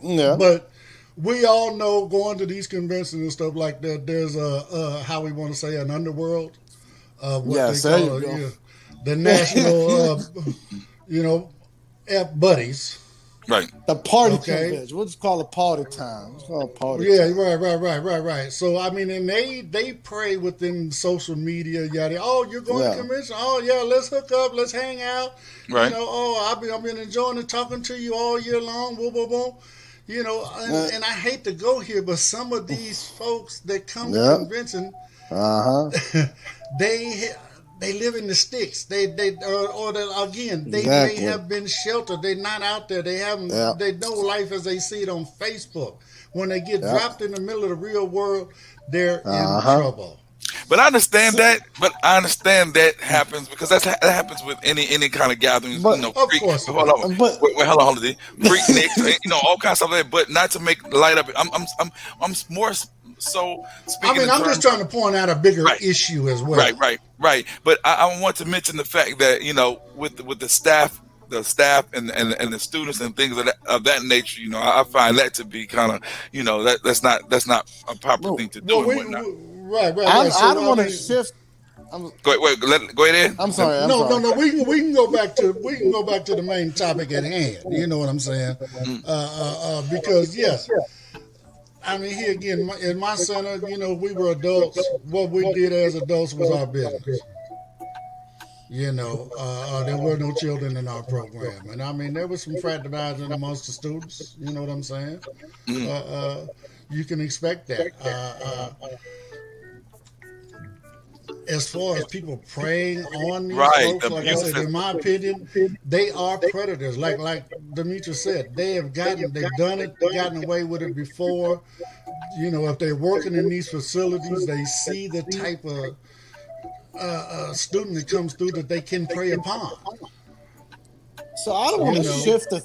Yeah. But we all know going to these conventions and stuff like that, there's how we want to say an underworld. Yes, they there call you go. the national, buddies. Right. The party Okay. convention. We'll just call it party time. Let's call it party Yeah, time. right. So I mean, and they pray within social media, yada. Oh, you're going to convention? Oh yeah, let's hook up, let's hang out. Right. I've been enjoying it, talking to you all year long. Boom, boom, boom. And I hate to go here, but some of these folks that come to convention, they live in the sticks. They may have been sheltered. They're not out there. They haven't. They know life as they see it on Facebook. When they get dropped in the middle of the real world, they're in trouble. But I understand that. But I understand that happens because that happens with any kind of gatherings. But Of Freak. course it Hold does. on, but wait, hold on, hold on. Freakniks, all kinds of stuff like that. But not to make light up. I'm more so I speaking mean, in I'm just terms of trying to point out a bigger right. issue as Right, well. right, right. But I want to mention the fact that with the staff and the students and things of that nature. I find that to be kind of that's not a proper bro, thing to do Well, and whatnot. right. I So don't I want to mean, shift. I'm Go ahead. I'm sorry. I'm no, sorry. no. We can go back to the main topic at hand. You know what I'm saying? Because yes, I mean here again in my center, we were adults. What we did as adults was our business. There were no children in our program, and I mean there was some fraternizing amongst the students. You know what I'm saying? Uh, Mm, uh, you can expect that. As far as people preying on these right. folks, The like I abuse said, has in my opinion, they are predators. Like Demetrius said, they've done it, gotten away with it before. If they're working in these facilities, they see the type of student that comes through that they can prey upon. So I don't want You to know, shift the.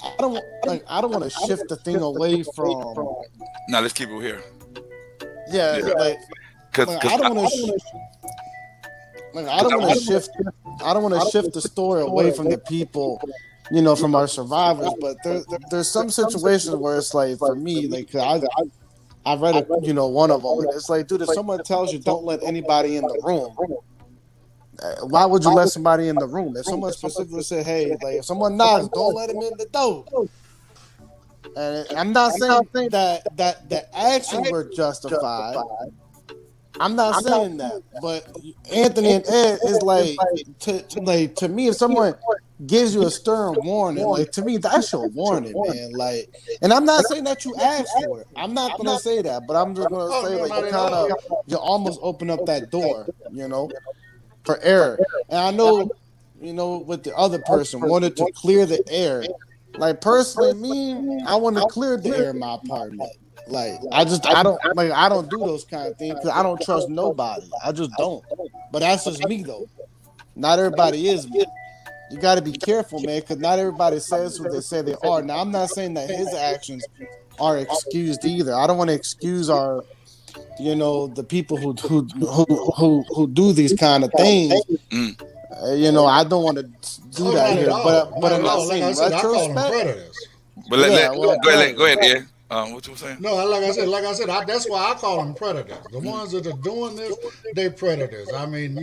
I don't want to shift the thing away from. now let's keep it here. Yeah, Yeah, because I don't want to. I don't want to shift. I don't want to shift the story away from the people, from our survivors. But there's some situations where it's like for me, like I read one of them, and it's like, dude, if someone tells you don't let anybody in the room, why would you let somebody in the room? If someone specifically said, hey, like if someone knocks, don't let him in the door. And I'm not saying that the actions were justified. I'm not saying that, but Anthony and Ed is like to me, if someone gives you a stern warning, like to me, that's your warning, man. Like, and I'm not saying that you asked for it. I'm not gonna say that, but I'm just gonna oh say no, like not at all. you almost open up that door, for error. And I know, with the other person wanted to clear the air. Like personally, me, I want to clear the air in my apartment. Like I don't do those kind of things because I don't trust nobody. I just don't. But that's just me though. Not everybody is me. You got to be careful, man, because not everybody says who they say they are. Now I'm not saying that his actions are excused either. I don't want to excuse our, the people who do these kind of things. mm, I don't want to do Oh, that not at here. all. But Not in at the all. Like I same said, I call them retrospect, predators. but yeah, well, go predators. ahead, yeah. What you were saying? No, like I said, that's why I call them predators. The ones that are doing this, they're predators. I mean,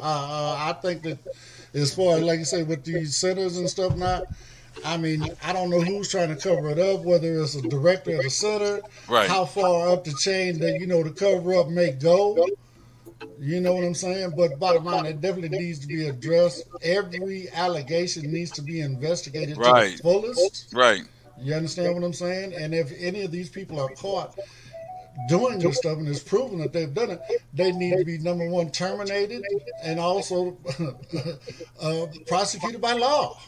I think that as far as like you say with these centers and stuff, not. I mean, I don't know who's trying to cover it up, whether it's a director of the center, Right. how far up the chain that the cover up may go. You know what I'm saying? But bottom line, it definitely needs to be addressed. Every allegation needs to be investigated to the Right. fullest. Right. You understand what I'm saying? And if any of these people are caught doing this stuff and it's proven that they've done it, they need to be number one terminated and also prosecuted by law.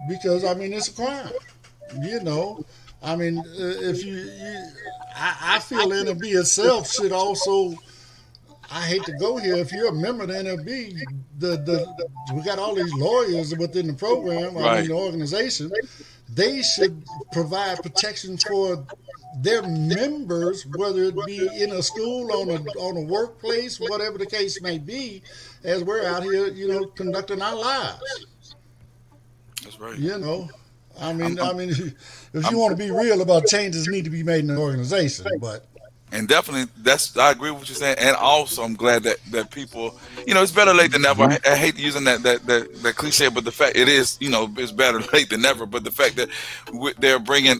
Because I mean, it's a crime. I mean, if I feel NFB itself should also. I hate to go here. If you're a member of the NFB, we got all these lawyers within the program. I mean, Right. the organization. They should provide protection for their members, whether it be in a school, on a workplace, whatever the case may be, as we're out here, conducting our lives. That's right. You know, I mean, I'm, I mean, if you want to be real about changes need to be made in the organization, but and definitely I agree with what you're saying, and also I'm glad that people, it's better late than never. I hate using that cliche, but the fact it is, it's better late than never. But the fact that they're bringing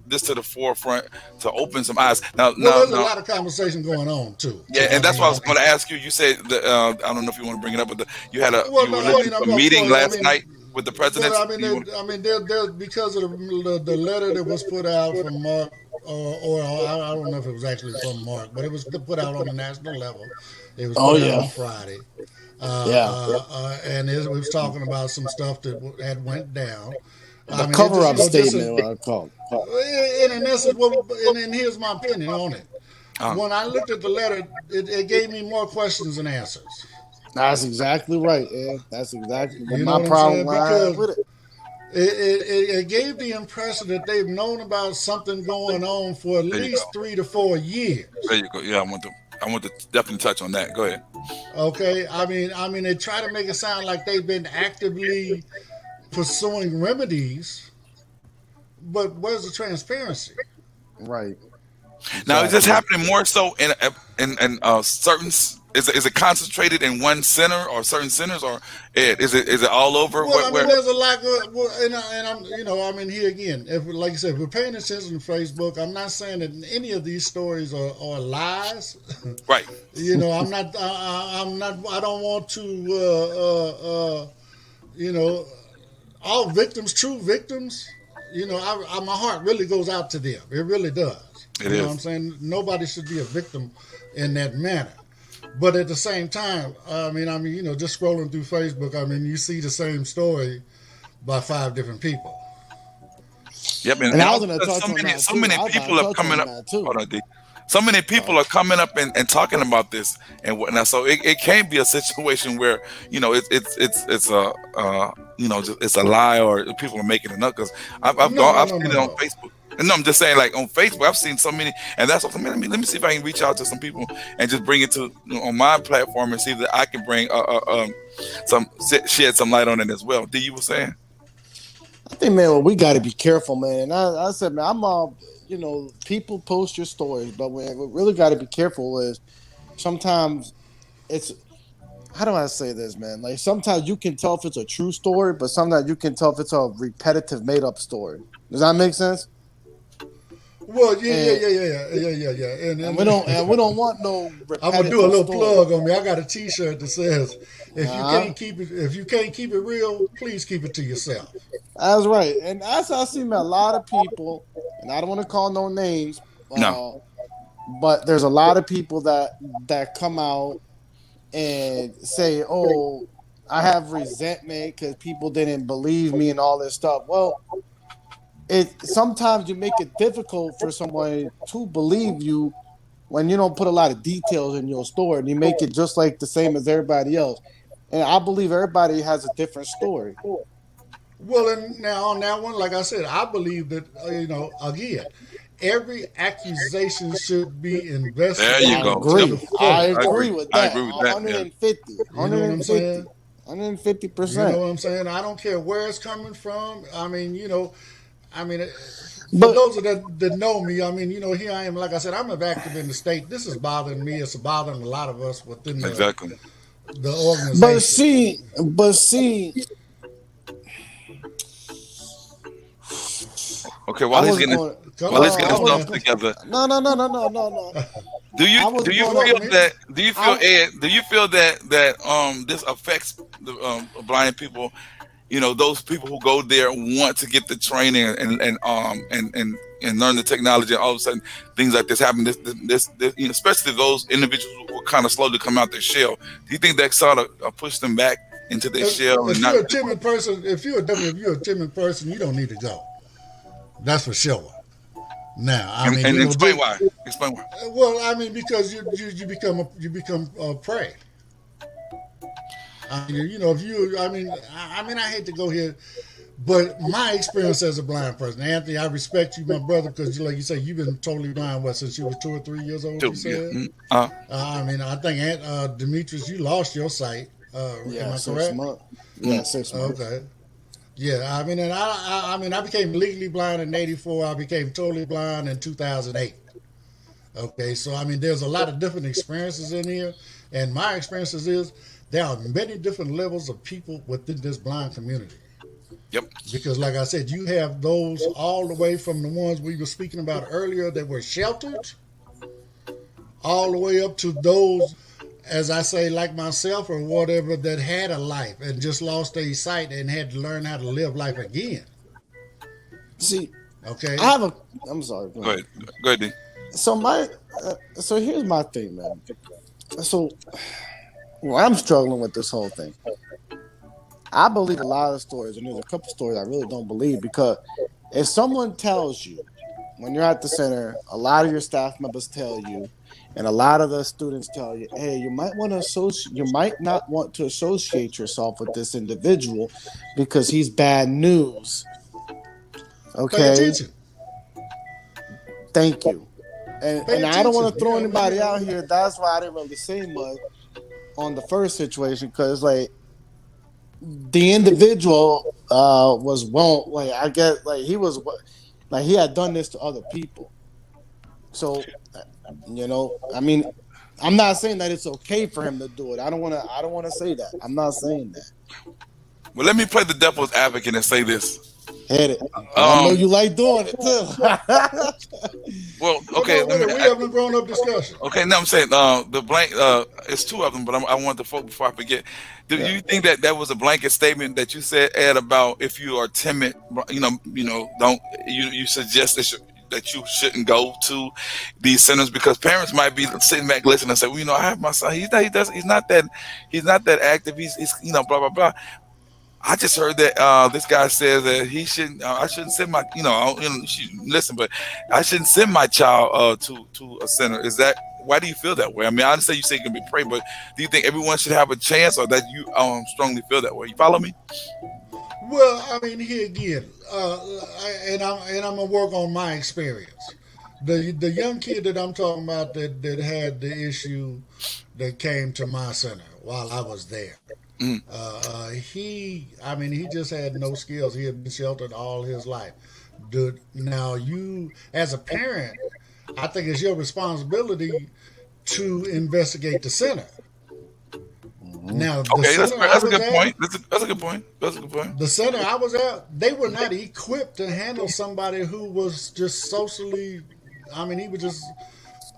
this to the forefront to open some eyes. Now, there's a lot of conversation going on too. yeah, and that's what I was going to ask you. You said that, I don't know if you want to bring it up, but you were listening to a meeting last night with the presidents. They're because of the letter that was put out from Mark, or I don't know if it was actually from Mark, but it was put out on the national level. It was put out on Friday. And it was talking about some stuff that had went down. The cover-up statement, what I call. And in essence, and here's my opinion on it. when I looked at the letter, it gave me more questions than answers. That's exactly right, Ed. That's exactly what You know my what I'm problem saying? lies Because with it. it gave the impression that they've known about something going on for at There you go. least 3 to 4 years. There you go. Yeah, I want to definitely touch on that. Go ahead. Okay, I mean, they try to make it sound like they've been actively pursuing remedies, but where's the transparency? Right. Now, is this Exactly. happening more so in certain? Is it concentrated in one center or certain centers, or is it all over? Well, I mean, Where? there's a lot of, well, and I'm, I mean, here again, if like I said, if we're paying attention to Facebook, I'm not saying that any of these stories are lies. Right. I'm not, I'm not, I don't want to, you know, all victims, true victims. My heart really goes out to them. It really does. It You know is. what I'm saying? Nobody should be a victim in that manner. But at the same time, just scrolling through Facebook, I mean, you see the same story by 5 different people. Yep. And I was all of gonna a sudden, touch on that so too. many I was people gonna are touch coming on up. that too. Hold on, D. So many people are coming up and talking about this and whatnot. So it can't be a situation where it's a it's a lie or people are making it up. Because No, no, I've no, seen no, it on no. Facebook. And no, I'm just saying, like on Facebook, I've seen so many, and that's what. Let me see if I can reach out to some people and just bring it to on my platform and see that I can bring shed some light on it as well. D, you were saying? I think, man, well, we got to be careful, man. And I said, man, I'm all, people post your stories, but we really got to be careful is sometimes it's, how do I say this, man? Like sometimes you can tell if it's a true story, but sometimes you can tell if it's a repetitive, made up story. Does that make sense? Well, yeah, yeah, And, yeah, yeah, yeah, yeah, yeah. and we don't want no repetitive I'm gonna do a little story. plug on me. I got a T-shirt that says, "If you Uh-huh. can't keep it real, please keep it to yourself." That's right. And that's I see, man, a lot of people, and I don't want to call no names, No. but there's a lot of people that come out and say, "Oh, I have resentment because people didn't believe me and all this stuff." Well, sometimes you make it difficult for someone to believe you when you don't put a lot of details in your story and you make it just like the same as everybody else. And I believe everybody has a different story. Well, and now on that one, like I said, I believe that again, every accusation should be There you I investigated go. to Yep. the agree. I fullest. agree with I that. agree with that. Yeah. 150. You know what I'm saying? 150%. You know what I'm saying? I don't care where it's coming from. I mean, for But those that know me, I mean, here I am. Like I said, I'm active in the state. This is bothering me. It's bothering a lot of us within Exactly. the organization. but see, Okay. I While he's was getting going. Come while on, he's getting his come stuff on. together, No. do you I was do you going. feel that do you feel I, Ed, do you feel that this affects the blind people? Those people who go there want to get the training and learn the technology, and all of a sudden things like this happen. This especially those individuals who kind of slowly come out their shell. Do you think that sort of push them back into their shell and If not? you're a timid person, if you're a timid person, you don't need to go. That's for sure. Now, I mean, And explain why. Explain why. well, I mean, because you become prey. I mean, if you, I hate to go here, but my experience as a blind person, Anthony, I respect you, my brother, because like you say, you've been totally blind, since you were 2 or 3 years old, you Yeah. said? Mhm. I think, Demetrius, you lost your sight. yeah, Am I 6 correct? months. Yeah, 6 months. Okay. Yeah, I mean, and I became legally blind in '84. I became totally blind in 2008. Okay, so I mean, there's a lot of different experiences in here, and my experiences is there are many different levels of people within this blind community. Yep. Because, like I said, you have those all the way from the ones we were speaking about earlier that were sheltered, all the way up to those, as I say, like myself or whatever, that had a life and just lost their sight and had to learn how to live life again. See, Okay. I'm sorry. Go ahead. Go ahead, D. So here's my thing, man. So I'm struggling with this whole thing. I believe a lot of stories, and there's a couple stories I really don't believe, because if someone tells you when you're at the center, a lot of your staff members tell you And a lot of the students tell you, hey, you might not want to associate yourself with this individual because he's bad news. Pay Okay. attention. Thank you. Pay And I don't want to attention. throw Yeah, anybody yeah. out here. That's why I didn't really say much on the first situation, because like the individual was won't like I get like he was like he had done this to other people. So I mean, I'm not saying that it's okay for him to do it. I don't want to say that. I'm not saying that. Well, let me play the devil's advocate and say this. Hit it. I know you like doing it too. Well, okay. We have a grown-up discussion. Okay, no, I'm saying the blank. It's two of them, but I want to focus before I forget. Do you think that was a blanket statement that you said, Ed, about if you are timid, don't you suggest that you shouldn't go to these centers because parents might be sitting back listening and say, well, I have my son. He's not that active. He's blah blah blah. I just heard that this guy says that he shouldn't. I shouldn't send my. Listen, but I shouldn't send my child to a center. Is that why do you feel that way? I mean, I understand you say you can be praying, but do you think everyone should have a chance, or that you strongly feel that way? You follow me? Well, I mean, here again, I'm gonna work on my experience. The young kid that I'm talking about that had the issue that came to my center while I was there. He just had no skills. He had been sheltered all his life. Now, you, as a parent, I think it's your responsibility to investigate the center. Now, that's a good point. That's a good point. The center I was at, they were not equipped to handle somebody who was just socially. I mean, he was just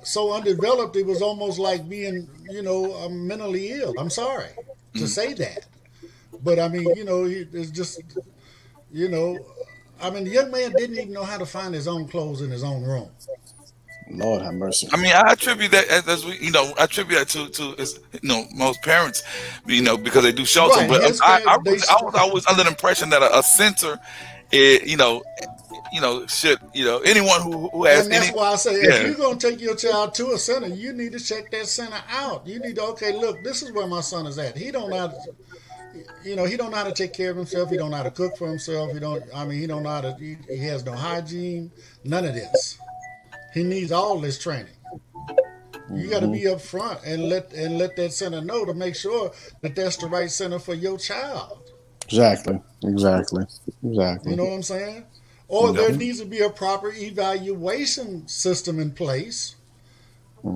so undeveloped. It was almost like being, mentally ill. I'm sorry to say that, but I mean, it's just, I mean, the young man didn't even know how to find his own clothes in his own room. Lord have mercy. I mean, I attribute that I attribute that to most parents, because they do shelter. Right, but I was always under the impression that a center, should anyone who has. And that's why I say, if you're gonna take your child to a center, you need to check that center out. You need to look, this is where my son is at. He don't know how to, he don't know how to take care of himself. He don't know how to cook for himself. He don't know how to. He has no hygiene. None of this. He needs all this training. You got to be up front and let that center know to make sure that that's the right center for your child. Exactly. You know what I'm saying? Or there needs to be a proper evaluation system in place.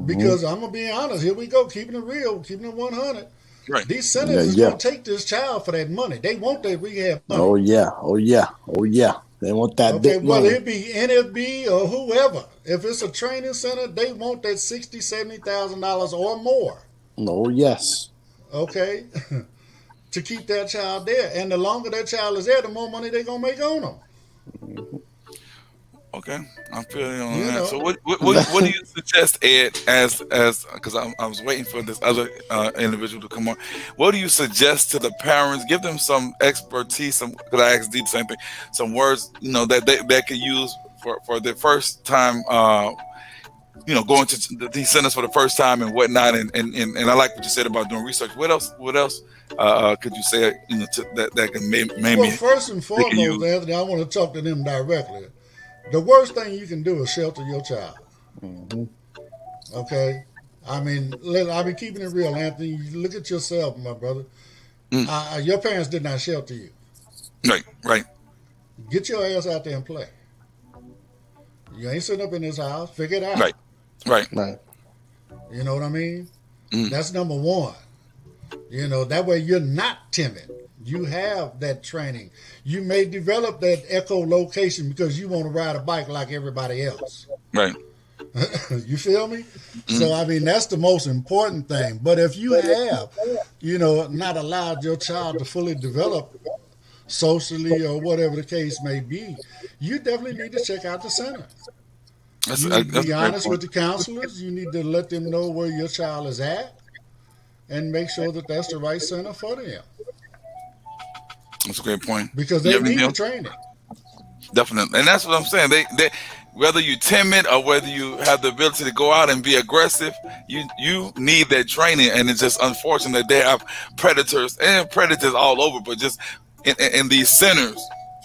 Because I'm gonna be honest, here we go, keeping it real, keeping it 100. Right. These centers is gonna take this child for that money. They want that rehab money. Oh yeah. They want that big money. Whether it be NFB or whoever. If it's a training center, they want that $60,000, $70,000 or more. Oh yes. Okay. To keep that child there. And the longer that child is there, the more money they're gonna make on them. Okay, I'm feeling on that. So what do you suggest, Ed, as because I was waiting for this other individual to come on. What do you suggest to the parents? Give them some expertise. Because I asked Dee the same thing. Some words, that they can use for their first time. Going to these centers for the first time and whatnot. And I like what you said about doing research. What else could you say? That can maybe. Well, first and foremost, Anthony, I want to talk to them directly. The worst thing you can do is shelter your child. Okay? I mean, I've been keeping it real, Anthony. You look at yourself, my brother. Your parents did not shelter you. Right. Get your ass out there and play. You ain't sitting up in this house. Figure it out. Right. You know what I mean? That's number one. That way you're not timid. You have that training. You may develop that echolocation because you want to ride a bike like everybody else. Right. You feel me? So, I mean, that's the most important thing. But if you have, not allowed your child to fully develop socially or whatever the case may be, you definitely need to check out the center. You need to be honest with the counselors. You need to let them know where your child is at and make sure that that's the right center for them. That's a great point. Because they need the training. Definitely. And that's what I'm saying. whether you're timid or whether you have the ability to go out and be aggressive, you need that training. And it's just unfortunate that they have predators all over, but just in these centers.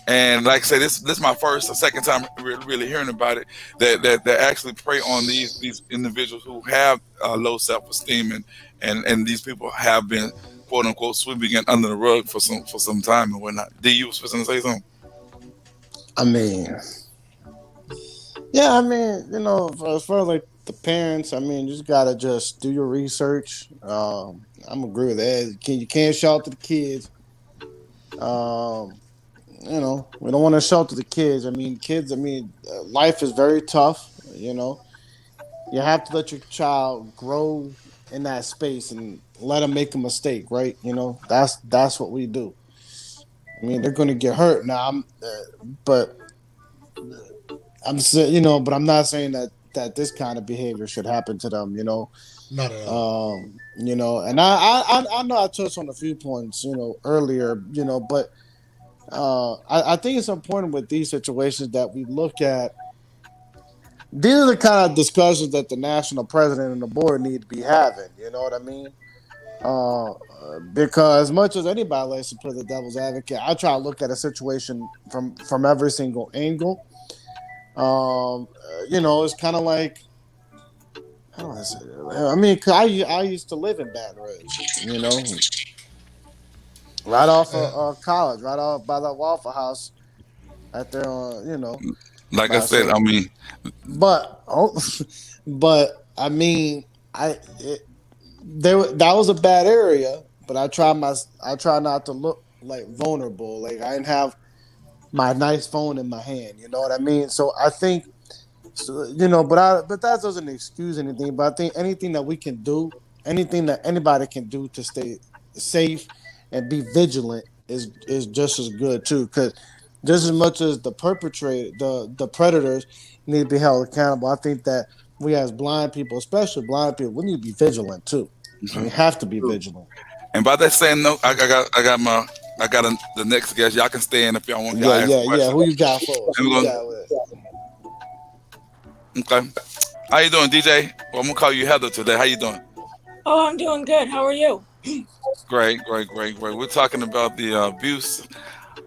And like I said, this is my first or second time really hearing about it. That actually prey on these individuals who have low self esteem, and these people have been quote unquote sweeping it under the rug for some time and whatnot. D, you was supposed to say something? I mean, yeah, I mean, as far as like the parents, I mean, you just gotta just do your research. I'm agree with that. You can't shelter the kids. Um, we don't want to shelter the kids. I mean, kids. I mean, life is very tough. You have to let your child grow in that space and let them make a mistake, right? That's what we do. I mean, they're going to get hurt now. But I'm saying, but I'm not saying that this kind of behavior should happen to them. Not at all. And I know I touched on a few points, earlier, but I think it's important with these situations that we look at. These are the kind of discussions that the national president and the board need to be having. You know what I mean? Because as much as anybody likes to play the devil's advocate, I try to look at a situation from every single angle. It's kind of like, how do I say that? I mean, 'cause I used to live in Baton Rouge, right off of college, right off by the Waffle House, right there on, Like I said, I mean, but but I mean, that was a bad area, but I try not to look like vulnerable. Like I didn't have my nice phone in my hand. You know what I mean? So I think, but that doesn't excuse anything. But I think anything that we can do, anything that anybody can do to stay safe and be vigilant is just as good too. Because just as much as the predators need to be held accountable, I think that we as blind people, especially blind people, we need to be vigilant too. We have to be vigilant. and by that saying note, the next guest. Y'all can stay in if y'all want. Y'all ask questions. Who you got for us? Okay. How you doing, DJ? Well, I'm gonna call you Heather today. How you doing? Oh, I'm doing good. How are you? Great. We're talking about the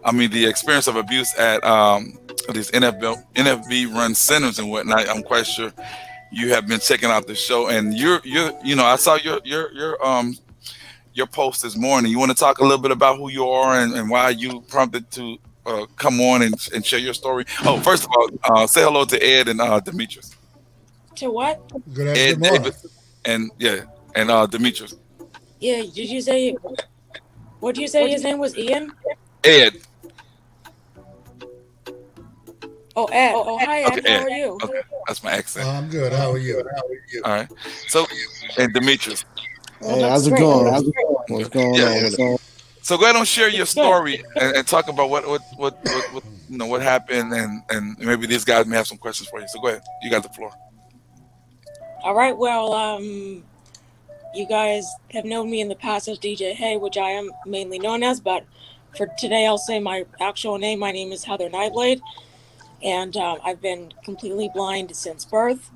the experience of abuse at these NFB run centers and whatnot. I'm quite sure you have been checking out the show, and I saw your post this morning. You want to talk a little bit about who you are and why you prompted to come on and share your story? Oh, first of all, say hello to Ed and Demetrius. To what? Good Ed afternoon. Davis and Demetrius. Yeah, did you say, what did you say his name was? Ian? Ed. Oh, Ed. Oh, hi, Ed. Okay, How are you? Okay, that's my accent. I'm good. How are you? All right. So, and Demetrius. Hey, how's it going? What's going on? So go ahead and share your story and talk about what happened, and maybe these guys may have some questions for you. So go ahead. You got the floor. All right. Well, you guys have known me in the past as DJ Hay, which I am mainly known as, but for today I'll say my actual name. My name is Heather Nightblade, and I've been completely blind since birth.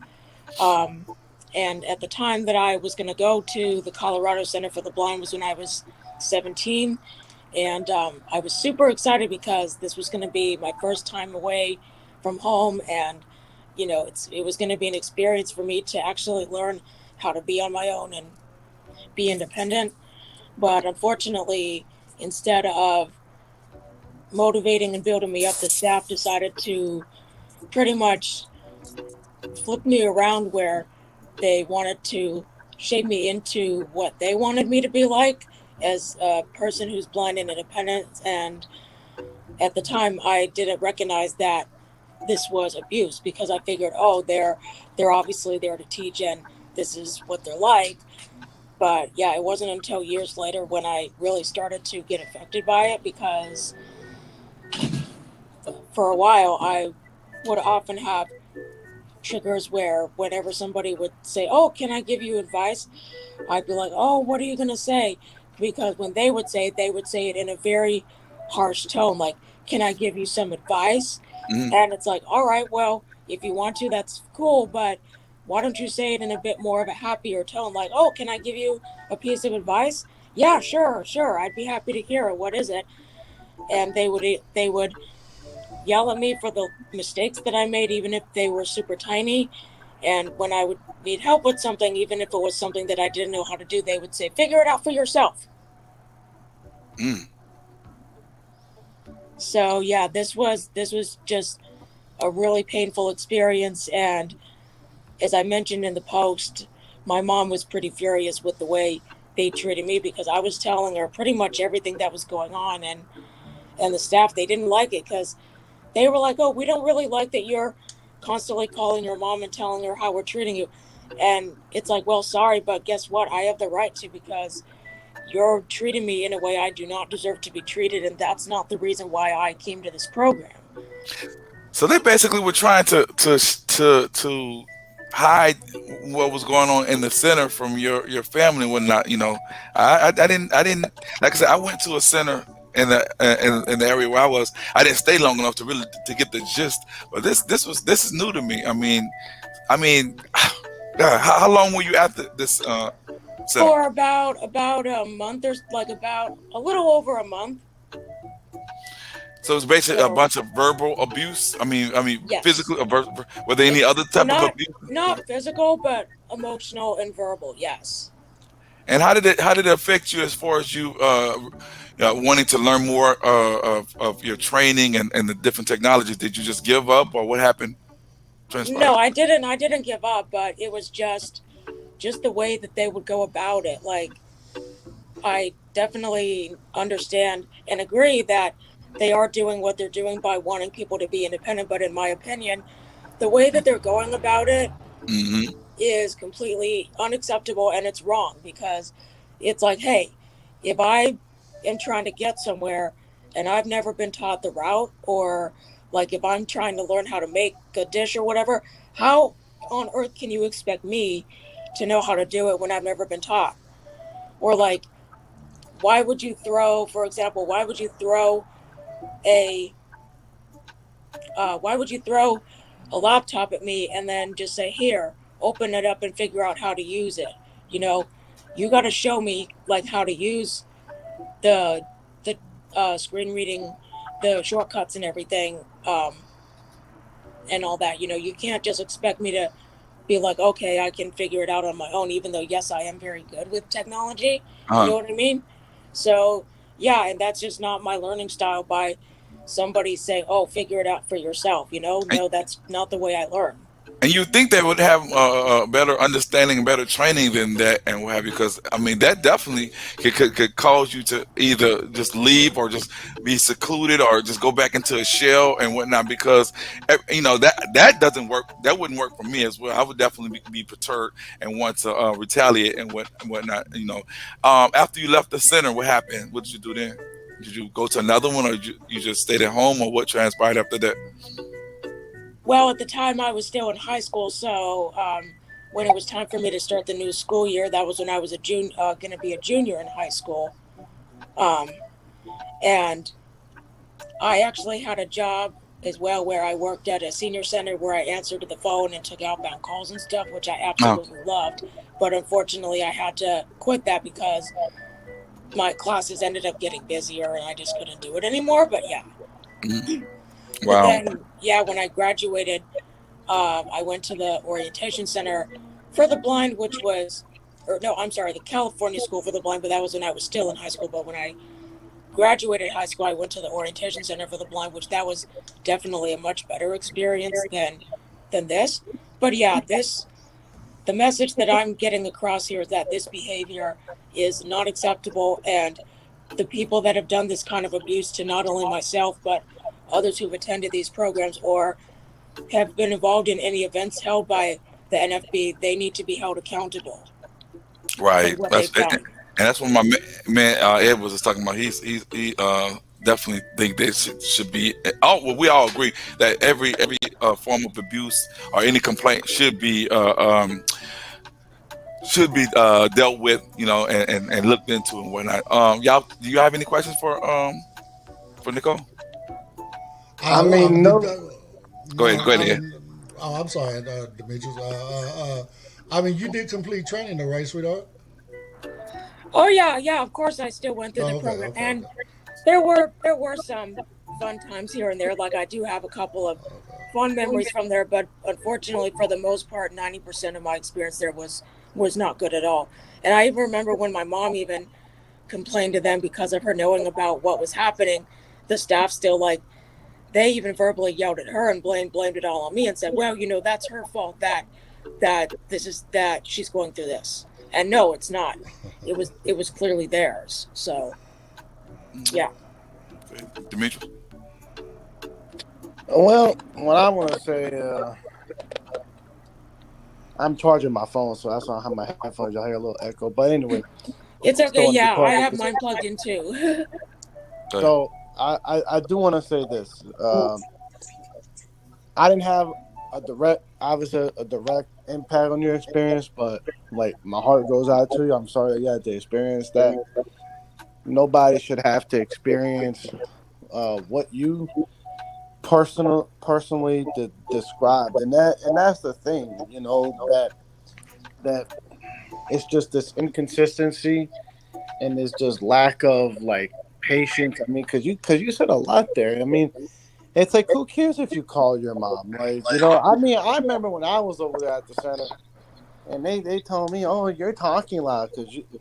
And at the time that I was going to go to the Colorado Center for the Blind was when I was 17. And I was super excited because this was going to be my first time away from home. And, it was going to be an experience for me to actually learn how to be on my own and be independent. But unfortunately, instead of motivating and building me up, the staff decided to pretty much flip me around where they wanted to shape me into what they wanted me to be like as a person who's blind and independent. And at the time, I didn't recognize that this was abuse because I figured, oh, they're obviously there to teach and this is what they're like. But yeah, it wasn't until years later when I really started to get affected by it, because for a while I would often have triggers where whenever somebody would say, oh, can I give you advice? I'd be like, oh, what are you going to say? Because when they would say it in a very harsh tone, like, can I give you some advice? And it's like, all right, well, if you want to, that's cool, but why don't you say it in a bit more of a happier tone? Like, oh, can I give you a piece of advice? Yeah, sure. I'd be happy to hear it. What is it? And they would yell at me for the mistakes that I made, even if they were super tiny. And when I would need help with something, even if it was something that I didn't know how to do, they would say, figure it out for yourself. So yeah, this was just a really painful experience. And as I mentioned in the post, my mom was pretty furious with the way they treated me, because I was telling her pretty much everything that was going on, and the staff, they didn't like it, because they were like, oh, we don't really like that you're constantly calling your mom and telling her how we're treating you. And it's like, well, sorry, but guess what? I have the right to, because you're treating me in a way I do not deserve to be treated, and that's not the reason why I came to this program. So they basically were trying to hide what was going on in the center from your family and whatnot. You know, I didn't like I said, I went to a center in the area where I was. I didn't stay long enough to really to get the gist. But this is new to me. I mean, God, how long were you at this center? For about a month, or like about a little over a month. So it's basically a bunch of verbal abuse. I mean, yes. Physical. Were there any other type of abuse? Not physical, but emotional and verbal. Yes. And how did it affect you as far as you wanting to learn more of your training and the different technologies? Did you just give up, or what happened? No, I didn't give up, but it was just the way that they would go about it. Like, I definitely understand and agree that they are doing what they're doing by wanting people to be independent, but in my opinion, the way that they're going about it is completely unacceptable, and it's wrong, because it's like, hey, if I am trying to get somewhere and I've never been taught the route, or like if I'm trying to learn how to make a dish or whatever, how on earth can you expect me to know how to do it when I've never been taught? Or like, why would you throw a laptop at me and then just say, here, open it up and figure out how to use it? You know, you got to show me like how to use the screen reading, the shortcuts and everything, and all that. You know, you can't just expect me to be like, okay, I can figure it out on my own, even though, yes, I am very good with technology. You know what I mean? So yeah, and that's just not my learning style, by somebody saying, oh, figure it out for yourself. You know, no, that's not the way I learn. And you think they would have a better understanding, better training than that, and what have you? Because I mean, that definitely could cause you to either just leave, or just be secluded, or just go back into a shell and whatnot. Because you know that doesn't work. That wouldn't work for me as well. I would definitely be perturbed and want to retaliate and whatnot. You know, after you left the center, what happened? What did you do then? Did you go to another one, or did you just stayed at home, or what transpired after that? Well, at the time I was still in high school, so when it was time for me to start the new school year, that was when I was going to be a junior in high school. And I actually had a job as well where I worked at a senior center, where I answered the phone and took outbound calls and stuff, which I absolutely loved. But unfortunately, I had to quit that because my classes ended up getting busier and I just couldn't do it anymore. But yeah. Wow. But then, yeah, when I graduated, I went to the orientation center for the blind, the California School for the Blind, but that was when I was still in high school. But when I graduated high school, I went to the orientation center for the blind, which that was definitely a much better experience than this. But yeah, the message that I'm getting across here is that this behavior is not acceptable, and the people that have done this kind of abuse to not only myself, but others who've attended these programs or have been involved in any events held by the NFB, they need to be held accountable. Right. And that's what my man Ed was just talking about. He definitely think they should be. Well, we all agree that every form of abuse or any complaint should be dealt with, you know, and looked into and whatnot. Y'all, do you have any questions for Nicole? I mean, no. Go ahead, Ed. Oh, I'm sorry, Demetrius. I mean, you did complete training, though, right, sweetheart? Oh yeah, yeah. Of course, I still went through Oh, the okay, program, okay, and okay. there were some fun times here and there. Like I do have a couple of fond memories from there, but unfortunately, for the most part, 90% of my experience there was not good at all. And I even remember when my mom even complained to them because of her knowing about what was happening. The staff still like they even verbally yelled at her and blamed it all on me and said, "Well, that's her fault that she's going through this." And no, it's not. It was clearly theirs. So, yeah. Demetrius. Well, what I want to say, I'm charging my phone, so that's why I have my headphones. Y'all hear a little echo. But anyway, It's okay. still want to be Yeah, part I of have this. mine plugged in too. So I do want to say this. I didn't have obviously a direct impact on your experience, but like my heart goes out to you. I'm sorry that you had to experience that. Nobody should have to experience what you personally described, and that's the thing, that it's just this inconsistency and it's just lack of like patience. I mean, because you said a lot there. I mean, it's like, who cares if you call your mom? Like, I mean, I remember when I was over there at the center, and they told me, "Oh, you're talking loud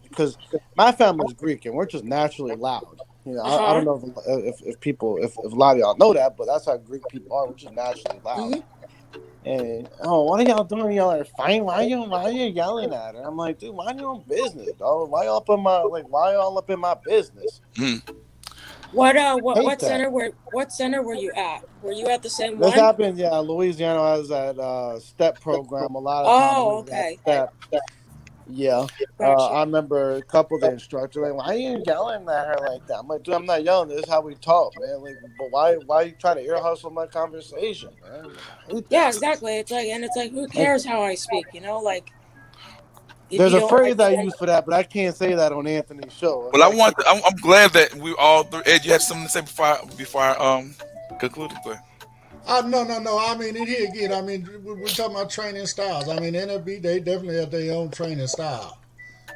because my family's Greek and we're just naturally loud." I don't know if people if a lot of y'all know that, but that's how Greek people are. We're just naturally loud. Mhm. And what are y'all doing? Y'all are fine. Why are you yelling at her? I'm like, dude, mind your own business, dog. Why y'all up in my business? What Hate that. what center were you at? Were you at the same This one? happened, yeah. Louisiana has that STEP program. A lot of times Oh, we was at okay. STEP. Yeah. Gotcha. I remember a couple of the instructors like, why are you yelling at her like that? I'm like, dude, I'm not yelling. This is how we talk, man. Like, but why are you trying to ear hustle my conversation, man? Like, I hate Yeah, that. exactly. It's like who Like, cares how I speak? Like if there's you a don't phrase like I it. use for that, but I can't say that on Anthony's show. It's Well, like, I'm glad that we all. Ed, you had something to say before I concluded. No, no, no. I mean, in here again, I mean, we're talking about training styles. I mean, NFB, they definitely have their own training style.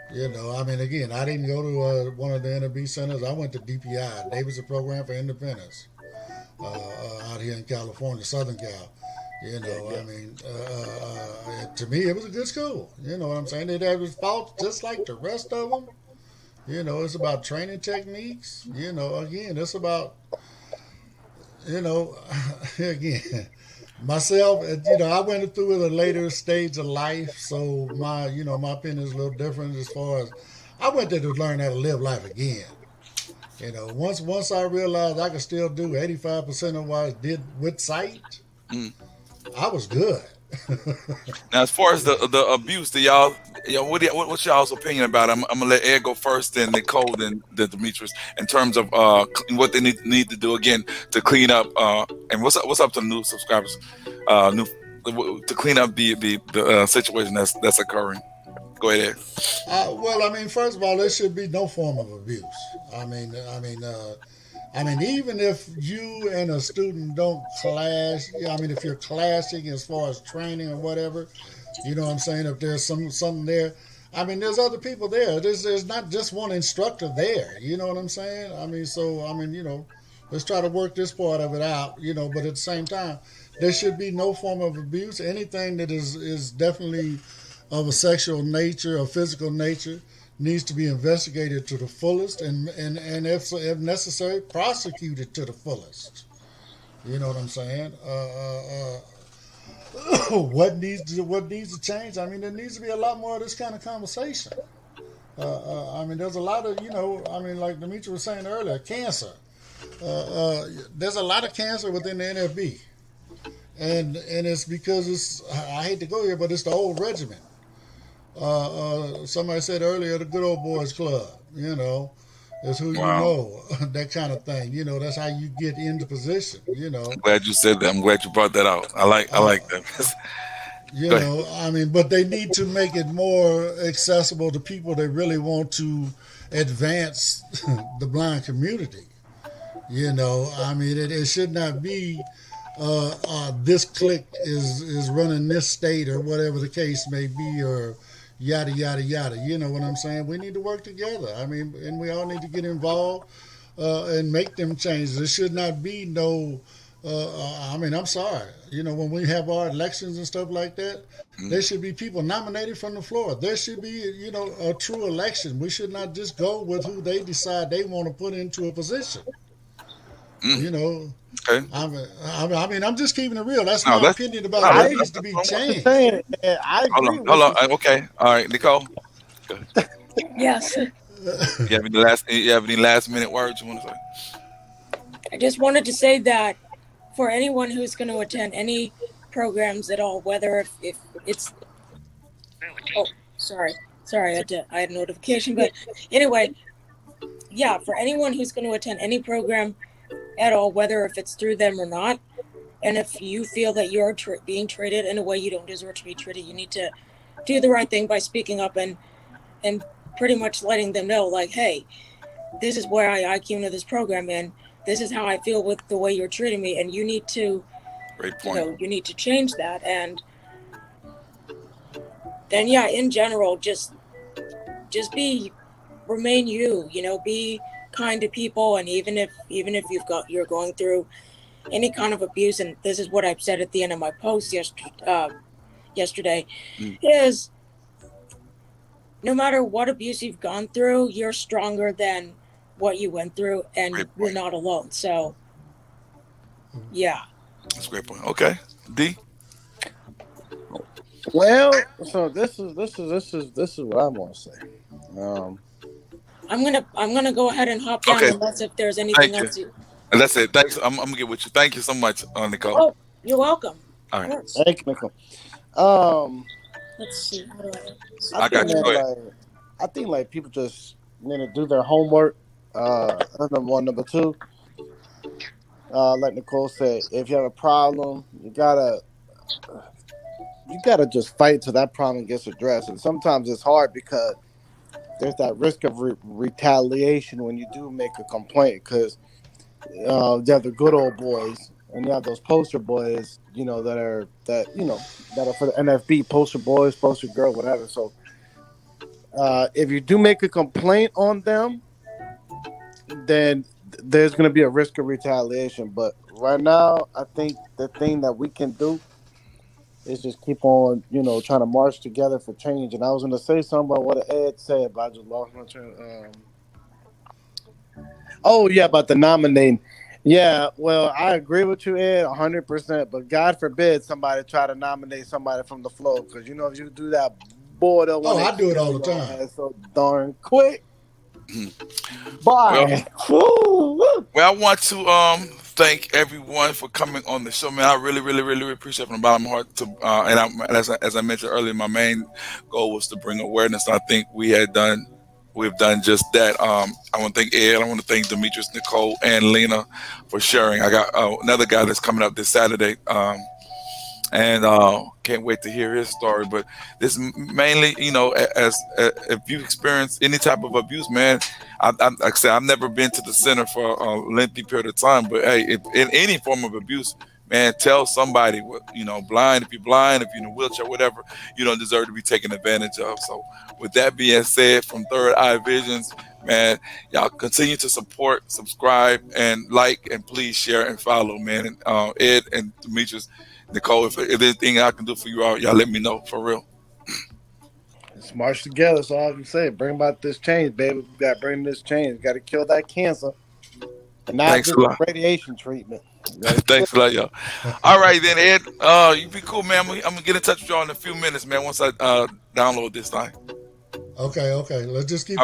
I mean, again, I didn't go to one of the NFB centers. I went to DPI, Davidson Program for Independence, out here in California, Southern Cal. yeah. I mean, to me, it was a good school. You know what I'm saying? It had its faults just like the rest of them. It's about training techniques. Again, it's about, you know, again, myself, I went through it a later stage of life, so my opinion is a little different as far as I went there to learn how to live life again. Once I realized I could still do 85% of what I did with sight, Mm. I was good. Now, as far as the abuse, what's y'all's opinion about it? I'm gonna let Ed go first, then Nicole, then the Demetrius, in terms of what they need to do again to clean up. And what's up to new subscribers, new to clean up the situation that's occurring. Go ahead, Ed. Well, I mean, first of all, there should be no form of abuse. I mean, even if you and a student don't clash, I mean, if you're clashing as far as training or whatever, you know what I'm saying? If there's something there, I mean, there's other people there. There's not just one instructor there. You know what I'm saying? I mean, let's try to work this part of it out. But at the same time, there should be no form of abuse. Anything that is definitely of a sexual nature or physical nature needs to be investigated to the fullest and if necessary, prosecuted to the fullest. You know what I'm saying? What needs to change? I mean, there needs to be a lot more of this kind of conversation. I mean, there's a lot of I mean, like Demetrius was saying earlier, cancer. There's a lot of cancer within the NFB, and it's because I hate to go here, but it's the old regiment. Somebody said earlier, the good old boys club. Is who you Wow. know, that kind of thing. That's how you get into position. I'm glad you said that. I'm glad you brought that out. I like that. Go ahead. I mean, but they need to make it more accessible to people that really want to advance the blind community. I mean, it should not be this clique is running this state or whatever the case may be, or yada yada yada. You know what I'm saying? We need to work together. I mean, and we all need to get involved and make them changes. There should not be no. I mean, I'm sorry. You know, when we have our elections and stuff like that, there should be people nominated from the floor. There should be, you know, a true election. We should not just go with who they decide they want to put into a position. You know, Okay. I mean, I'm just keeping it real. That's No, my that's opinion no, about what I that's needs to be I'm with you. just changed. saying, man, I Hold agree on, hold with you. on. Okay, all right, Nicole. Good. Yes. You have any last minute words you want to say? I just wanted to say that for anyone who's going to attend any programs at all, whether if it's oh sorry I had a notification, but anyway, yeah, for anyone who's going to attend any program at all, whether if it's through them or not, and if you feel that you're being treated in a way you don't deserve to be treated, you need to do the right thing by speaking up and pretty much letting them know, like, hey, this is where I came to this program, and this is how I feel with the way you're treating me, and you need to, Great you point. know, you need to change that. And then, yeah, in general, just remain you, you know, be kind to people. And even if you're going through any kind of abuse, and this is what I've said at the end of my post yesterday, is no matter what abuse you've gone through, you're stronger than what you went through, and Great you're point. not alone. So, yeah. That's a great point. Okay, D. Well, so this is what I want to say. I'm gonna go ahead and hop down Okay, unless if there's anything thank you. else you. And that's it. Thanks. I'm gonna get with you. Thank you so much, Nicole. Oh, you're welcome. All Of right, course. Thank you, Nicole. Let's see. How do I got you. Man, Go ahead. I think like people just need to do their homework. That's number one. Number two, like Nicole said, if you have a problem, you gotta just fight till that problem gets addressed. And sometimes it's hard because there's that risk of retaliation when you do make a complaint, because you have the good old boys and you have those poster boys, you know, that are for the NFB, poster boys, poster girl, whatever. So if you do make a complaint on them, then there's going to be a risk of retaliation. But right now, I think the thing that we can do is just keep on, you know, trying to march together for change. And I was going to say something about what Ed said, but I just lost my train. Oh, yeah, about the nominating. Yeah, well, I agree with you, Ed, 100%. But God forbid somebody try to nominate somebody from the floor, because, you know, if you do that, boy, they'll Oh, want I to do it all kill the your time. ass so darn quick. Well, Bye. Woo. I want to thank everyone for coming on the show, man. I really, really, really appreciate it from the bottom of my heart. As I mentioned earlier, my main goal was to bring awareness. I think we've done just that. I want to thank Ed. I want to thank Demetrius, Nicole, and Lena for sharing. I got another guy that's coming up this Saturday. And can't wait to hear his story. But this mainly, you know, as if you experience any type of abuse, man, like I said, I've never been to the center for a lengthy period of time. But hey, if in any form of abuse, man, tell somebody. You know, blind, if you're in a wheelchair, whatever, you don't deserve to be taken advantage of. So, with that being said, from Third Eye Visions, man, y'all continue to support, subscribe, and like, and please share and follow, man. And Ed and Demetrius, Nicole, if there's anything I can do for you all, y'all let me know, for real. Let's march together. That's all I can say. Bring about this change, baby. We got to bring this change. Got to kill that cancer. And not Thanks just a lot. radiation treatment. Thanks a lot, y'all. All right, then, Ed. You be cool, man. I'm gonna get in touch with y'all in a few minutes, man. Once I download this thing. Okay. Let's just keep